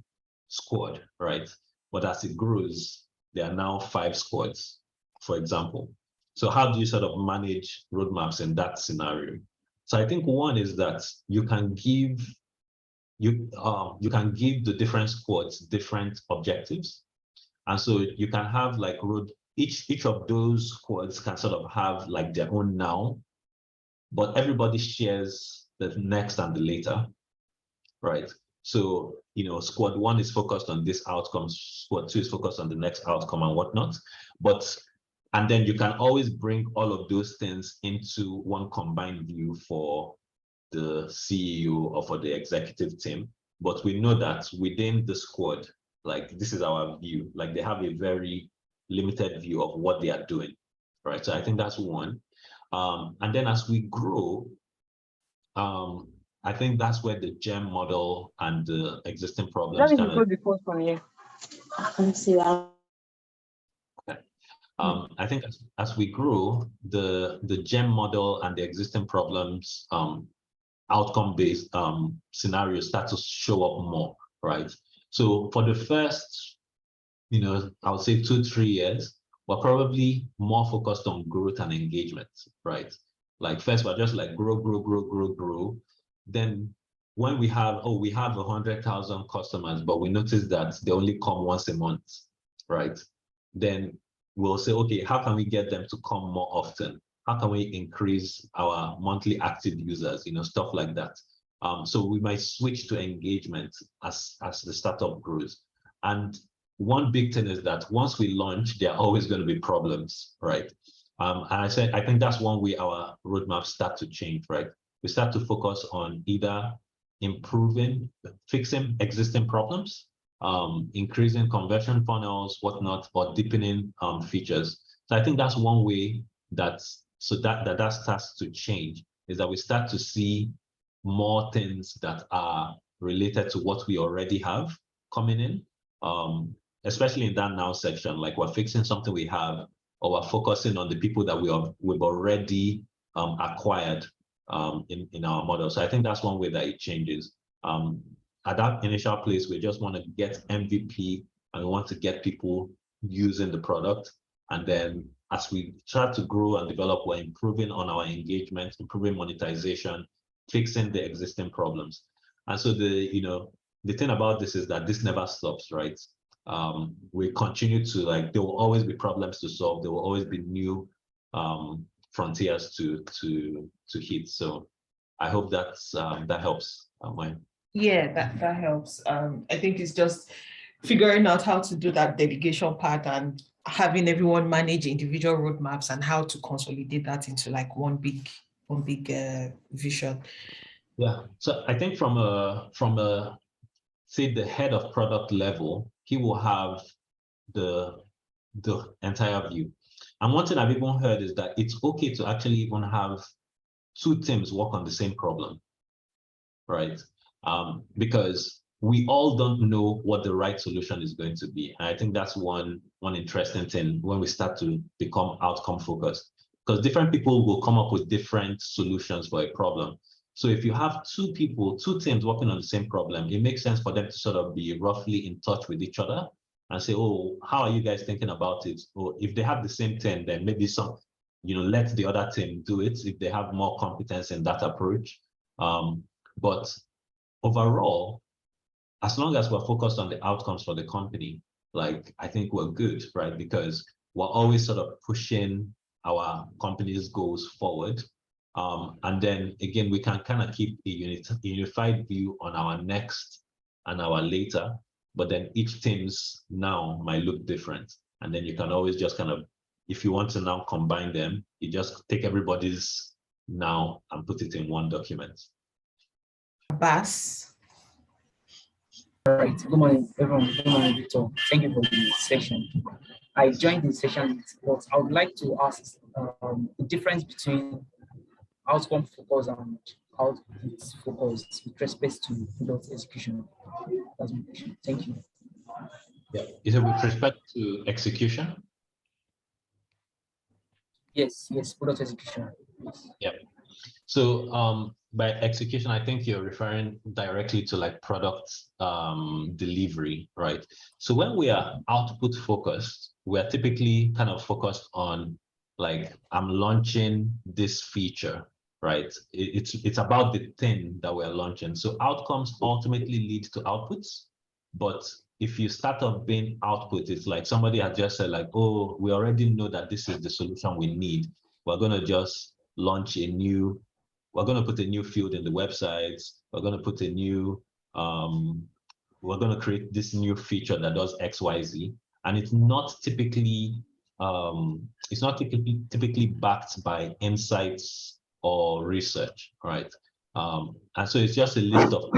squad, right? But as it grows, there are now 5 squads, for example. So how do you sort of manage roadmaps in that scenario? So I think one is that you can give the different squads different objectives. And so you can have like each of those squads can sort of have like their own now, but everybody shares the next and the later, right? So, squad 1 is focused on this outcome, squad 2 is focused on the next outcome and whatnot. And then you can always bring all of those things into one combined view for the CEO or for the executive team. But we know that within the squad, like, this is our view, like they have a very limited view of what they are doing, right? So I think that's one. And then as we grow, I think that's where the GEM model and the existing problems kind of... the first one here. Let me see that. Okay. I think as we grow, the GEM model and the existing problems, outcome-based scenarios start to show up more, right? So for the first, I would say 2-3 years, we're probably more focused on growth and engagement, right? Like first, we're just like grow. Then when we have 100,000 customers, but we notice that they only come once a month, right? Then we'll say, okay, how can we get them to come more often? How can we increase our monthly active users, stuff like that. So we might switch to engagement as the startup grows. And one big thing is that once we launch, there are always going to be problems, right? And I think that's one way our roadmaps start to change, right? We start to focus on either fixing existing problems, increasing conversion funnels, whatnot, or deepening features. So I think that's one way that starts to change, is that we start to see more things that are related to what we already have coming in, especially in that now section, like we're fixing something we have, or we're focusing on the people that we've already acquired in our model. So I think that's one way that it changes. At that initial place, we just want to get MVP and we want to get people using the product. And then as we start to grow and develop, we're improving on our engagement, improving monetization, fixing the existing problems. And so the thing about this is that this never stops, right? We continue to, like, there will always be problems to solve. There will always be new frontiers to hit. So I hope that helps, Maya. Yeah, that helps. I think it's just figuring out how to do that delegation part and having everyone manage individual roadmaps and how to consolidate that into like one big vision. Yeah. So I think from a say the head of product level, he will have the entire view. And one thing I've even heard is that it's okay to actually even have 2 teams work on the same problem, right? Because we all don't know what the right solution is going to be. And I think that's one interesting thing when we start to become outcome focused, because different people will come up with different solutions for a problem. So if you have 2 teams working on the same problem, it makes sense for them to sort of be roughly in touch with each other and say, oh, how are you guys thinking about it? Or if they have the same thing, then maybe let the other team do it if they have more competence in that approach. But overall, as long as we're focused on the outcomes for the company, like, I think we're good, right? Because we're always sort of pushing our company's goals forward. And then again, we can kind of keep a unified view on our next and our later, but then each team's now might look different. And then you can always just kind of, if you want to now combine them, you just take everybody's now and put it in one document. Bass. All right. Good morning, everyone. Good morning, Victor. Thank you for the session. I joined the session, but I would like to ask the difference between outcome focus and output focus with respect to product execution. That's my question. Thank you. Yeah. Is it with respect to execution? Yes, product execution. Yes. Yeah. So by execution, I think you're referring directly to like product delivery, right? So when we are output focused, we are typically kind of focused on, like, I'm launching this feature, right? It's about the thing that we're launching. So outcomes ultimately lead to outputs. But if you start off being output, it's like somebody had just said, like, oh, we already know that this is the solution we need. We're going to just launch a new we're going to put a new field in the website. We're going to put a new, we're going to create this new feature that does X, Y, Z. And it's not typically, typically backed by insights or research, right? And so it's just a list of,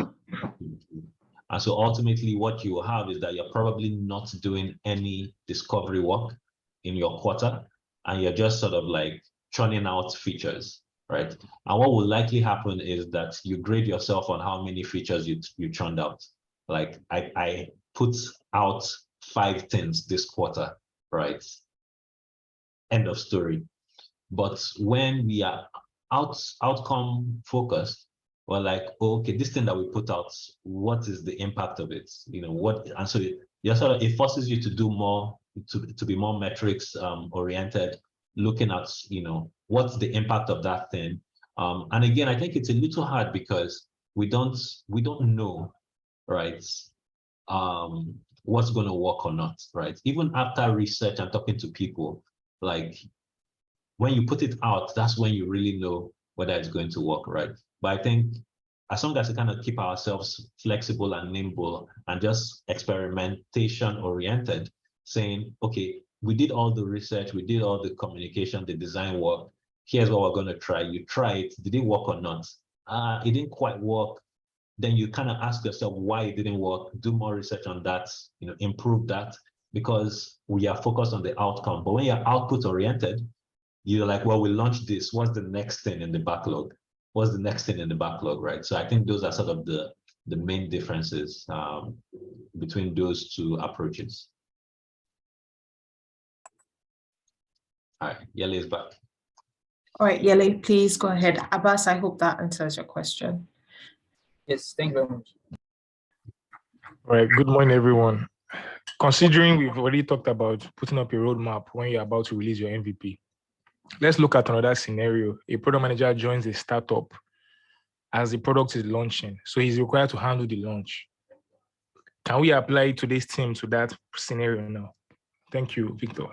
and so ultimately what you will have is that you're probably not doing any discovery work in your quarter, and you're just sort of like churning out features, right? And what will likely happen is that you grade yourself on how many features you churned out. Like I put out 5 things this quarter, right? End of story. But when we are outcome focused, we're like, oh, okay, this thing that we put out, what is the impact of it? You know, what, and so it forces you to do more, to be more metrics oriented, looking at, you know, what's the impact of that thing. And again, I think it's a little hard because we don't know, right? What's going to work or not, right? Even after research and talking to people, like when you put it out, that's when you really know whether it's going to work, right? But I think as long as we kind of keep ourselves flexible and nimble and just experimentation oriented, saying, okay, we did all the research, we did all the communication, the design work, here's what we're going to try. You try it, did it work or not? It didn't quite work. Then you kind of ask yourself why it didn't work, do more research on that, you know, improve that, because we are focused on the outcome. But when you're output oriented, you're like, well, we launched this, what's the next thing in the backlog? What's the next thing in the backlog, right? So I think those are sort of the main differences between those two approaches. All right, Yele is back. All right, Yele, please go ahead. Abbas, I hope that answers your question. Yes, thank you very much. All right, good morning, everyone. Considering we've already talked about putting up a roadmap when you're about to release your MVP, let's look at another scenario. A product manager joins a startup as the product is launching, so he's required to handle the launch. Can we apply today's team to that scenario now? Thank you, Victor.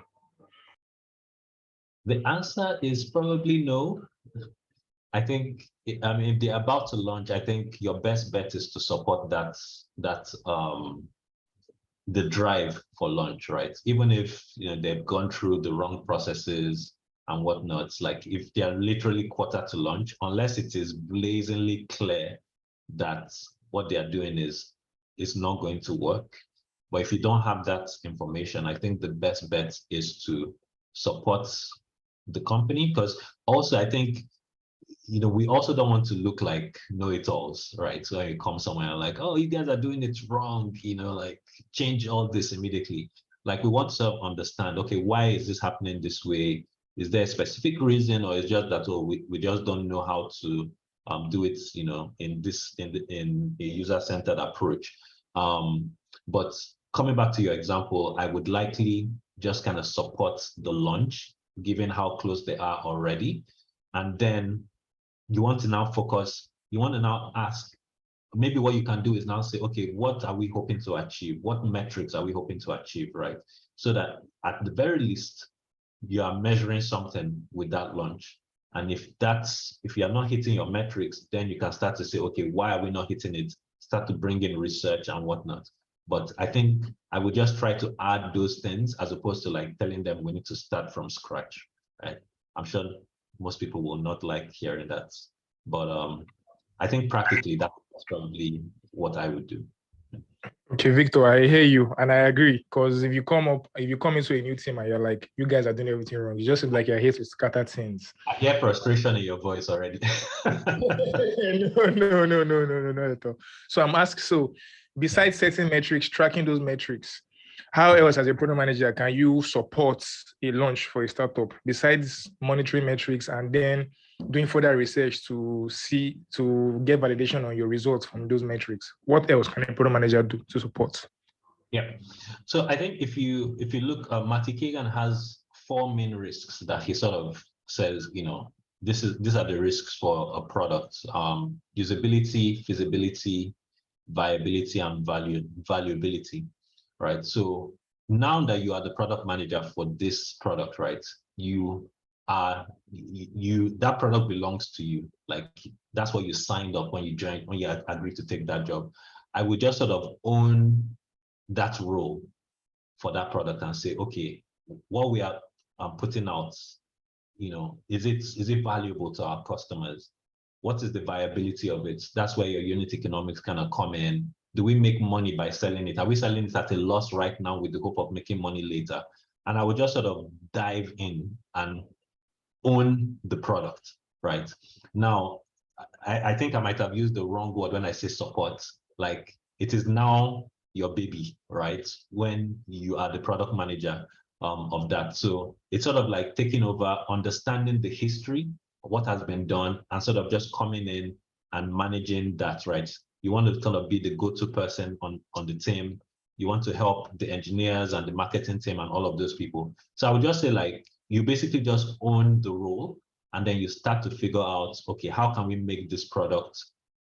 The answer is probably no. I think, I mean, if they're about to launch, I think your best bet is to support the drive for launch, right? Even if, you know, they've gone through the wrong processes and whatnot, like if they're literally quarter to launch, unless it is blazingly clear that what they are doing is not going to work. But if you don't have that information, I think the best bet is to support the company, because also I think, you know, we also don't want to look like know-it-alls, right? So you come somewhere like, oh, you guys are doing it wrong, you know, like change all this immediately. Like we want to understand, okay, why is this happening this way? Is there a specific reason, or is just that, oh, we just don't know how to do it, you know, in a user-centered approach. But coming back to your example, I would likely just kind of support the launch, given how close they are already. And then you want to now focus, you want to now ask, maybe what you can do is now say, okay, what are we hoping to achieve? What metrics are we hoping to achieve, right? So that at the very least, you are measuring something with that launch. And if you're not hitting your metrics, then you can start to say, okay, why are we not hitting it? Start to bring in research and whatnot. But I think I would just try to add those things as opposed to like telling them we need to start from scratch, right? I'm sure most people will not like hearing that, but I think practically that's probably what I would do. Okay, Victor, I hear you and I agree, because if you come into a new team and you're like, you guys are doing everything wrong, it just seems like you're here to scatter things. I hear frustration in your voice already. No, not at all. So I'm asking, so besides setting metrics, tracking those metrics, how else as a product manager can you support a launch for a startup besides monitoring metrics and then doing further research to get validation on your results from those metrics? What else can a product manager do to support? Yeah, so I think if you look, Matty Kagan has 4 main risks that he sort of says, you know, these are the risks for a product: usability, feasibility, viability, and valuability, right? So now that you are the product manager for this product, right, you that product belongs to you. Like that's what you signed up when you joined, when you agreed to take that job. I would just sort of own that role for that product and say, okay, what we are putting out, is it valuable to our customers? What is the viability of it? That's where your unit economics kind of come in. Do we make money by selling it? Are we selling it at a loss right now with the hope of making money later? And I would just sort of dive in and own the product, right? Now, I think I might have used the wrong word when I say support. Like it is now your baby, right? When you are the product manager of that. So it's sort of like taking over, understanding the history of what has been done and sort of just coming in and managing that, right? You want to kind of be the go-to person on the team. You want to help the engineers and the marketing team and all of those people. So I would just say like, you basically just own the role and then you start to figure out, okay, how can we make this product,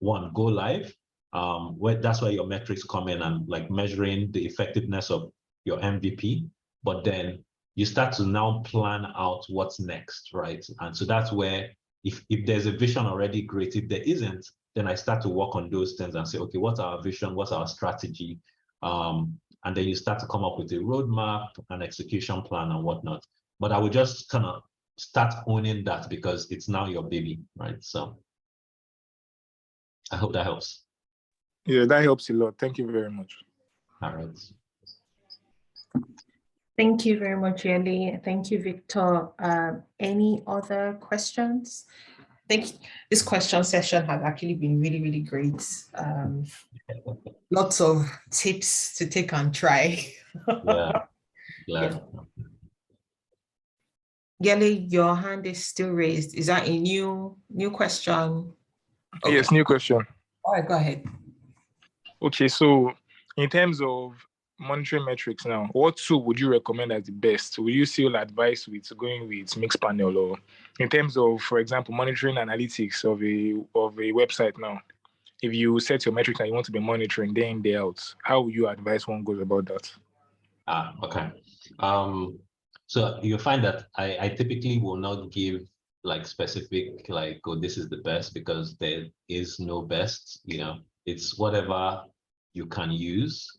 one, go live? That's where your metrics come in and like measuring the effectiveness of your MVP. But then you start to now plan out what's next, right? And so that's where if there's a vision already, great. If there isn't, then I start to work on those things and say, okay, what's our vision? What's our strategy? And then you start to come up with a roadmap, an execution plan and whatnot. But I would just kind of start owning that because it's now your baby, right? So I hope that helps. Yeah, that helps a lot. Thank you very much. All right. Thank you very much, Yeli. Thank you, Victor. Any other questions? I think this question session has actually been really, really great. Lots of tips to take and try. Yeah, glad. Yeli, your hand is still raised. Is that a new question? Okay. Yes, new question. All right, go ahead. Okay, so in terms of monitoring metrics now, what tool would you recommend as the best? Will you still advise with going with Mixpanel, or in terms of, for example, monitoring analytics of a website now? If you set your metrics and you want to be monitoring day in, day out, how would you advise one goes about that? Okay. So you'll find that I typically will not give like specific, like, oh, this is the best, because there is no best, it's whatever you can use,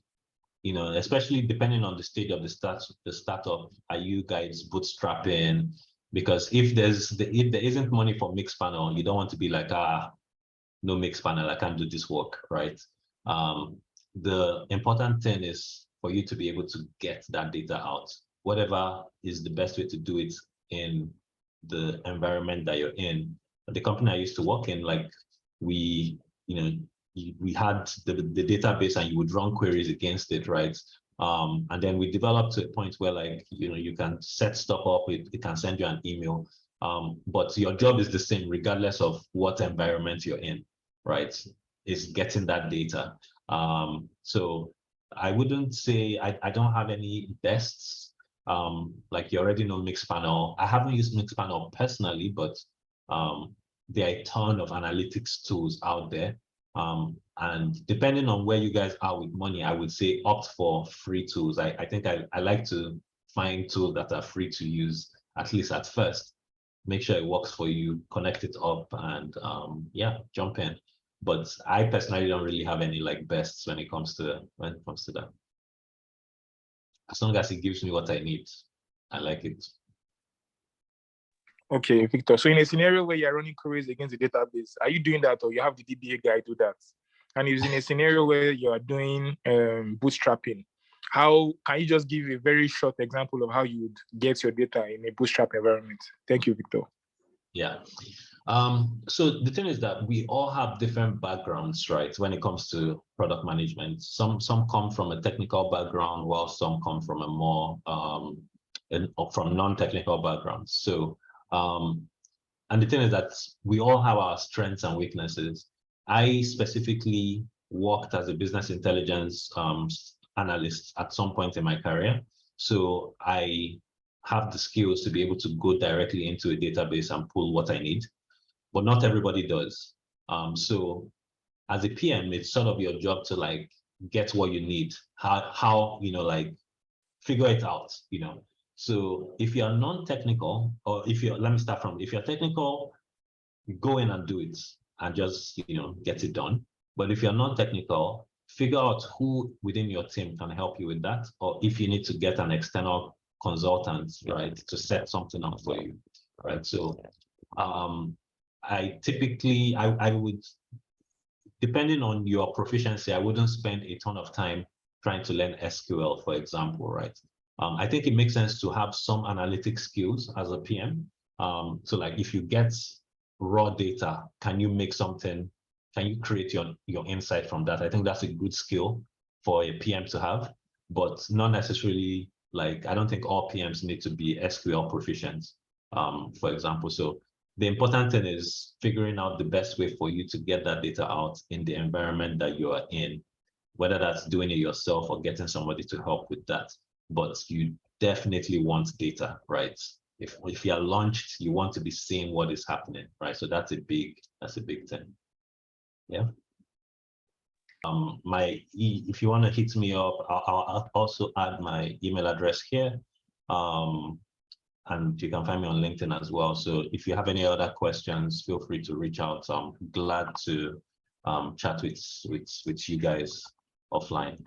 especially depending on the stage of the startup. Are you guys bootstrapping? Because if there isn't money for Mixpanel, you don't want to be like, no Mixpanel, I can't do this work, right? The important thing is for you to be able to get that data out, whatever is the best way to do it in the environment that you're in. The company I used to work in, like we had the database and you would run queries against it, right? And then we developed to a point where like, you can set stuff up, it can send you an email, but your job is the same regardless of what environment you're in, right? Is getting that data. So I wouldn't say, I don't have any bests. Like you already know Mixpanel. I haven't used Mixpanel personally, but there are a ton of analytics tools out there. And depending on where you guys are with money, I would say opt for free tools. I think I like to find tools that are free to use, at least at first. Make sure it works for you, connect it up, and yeah, jump in. But I personally don't really have any like bests when it comes to that. As long as it gives me what I need, I like it. Okay, Victor. So in a scenario where you're running queries against the database, are you doing that, or you have the DBA guy do that? And if in a scenario where you are doing bootstrapping, how can you just give a very short example of how you would get your data in a bootstrap environment? Thank you, Victor. Yeah. So the thing is that we all have different backgrounds, right? When it comes to product management, some come from a technical background, while some come from a more from non-technical backgrounds. So, and the thing is that we all have our strengths and weaknesses. I specifically worked as a business intelligence analyst at some point in my career. So I have the skills to be able to go directly into a database and pull what I need, but not everybody does. So as a PM, it's sort of your job to like get what you need, how like figure it out, So if you're non-technical, or let me start from, if you're technical, go in and do it and just, get it done. But if you're non-technical, figure out who within your team can help you with that, or if you need to get an external consultant, right, to set something up for you, right? So I typically, I would, depending on your proficiency, I wouldn't spend a ton of time trying to learn SQL, for example, right? I think it makes sense to have some analytic skills as a PM. So like if you get raw data, can you make something, can you create your insight from that? I think that's a good skill for a PM to have, but not necessarily, like, I don't think all PMs need to be SQL proficient, for example. So the important thing is figuring out the best way for you to get that data out in the environment that you are in, whether that's doing it yourself or getting somebody to help with that. But you definitely want data, right? If you're launched, you want to be seeing what is happening, right? So that's a big thing. Yeah. If you want to hit me up, I'll also add my email address here. And you can find me on LinkedIn as well. So if you have any other questions, feel free to reach out. I'm glad to chat with you guys offline.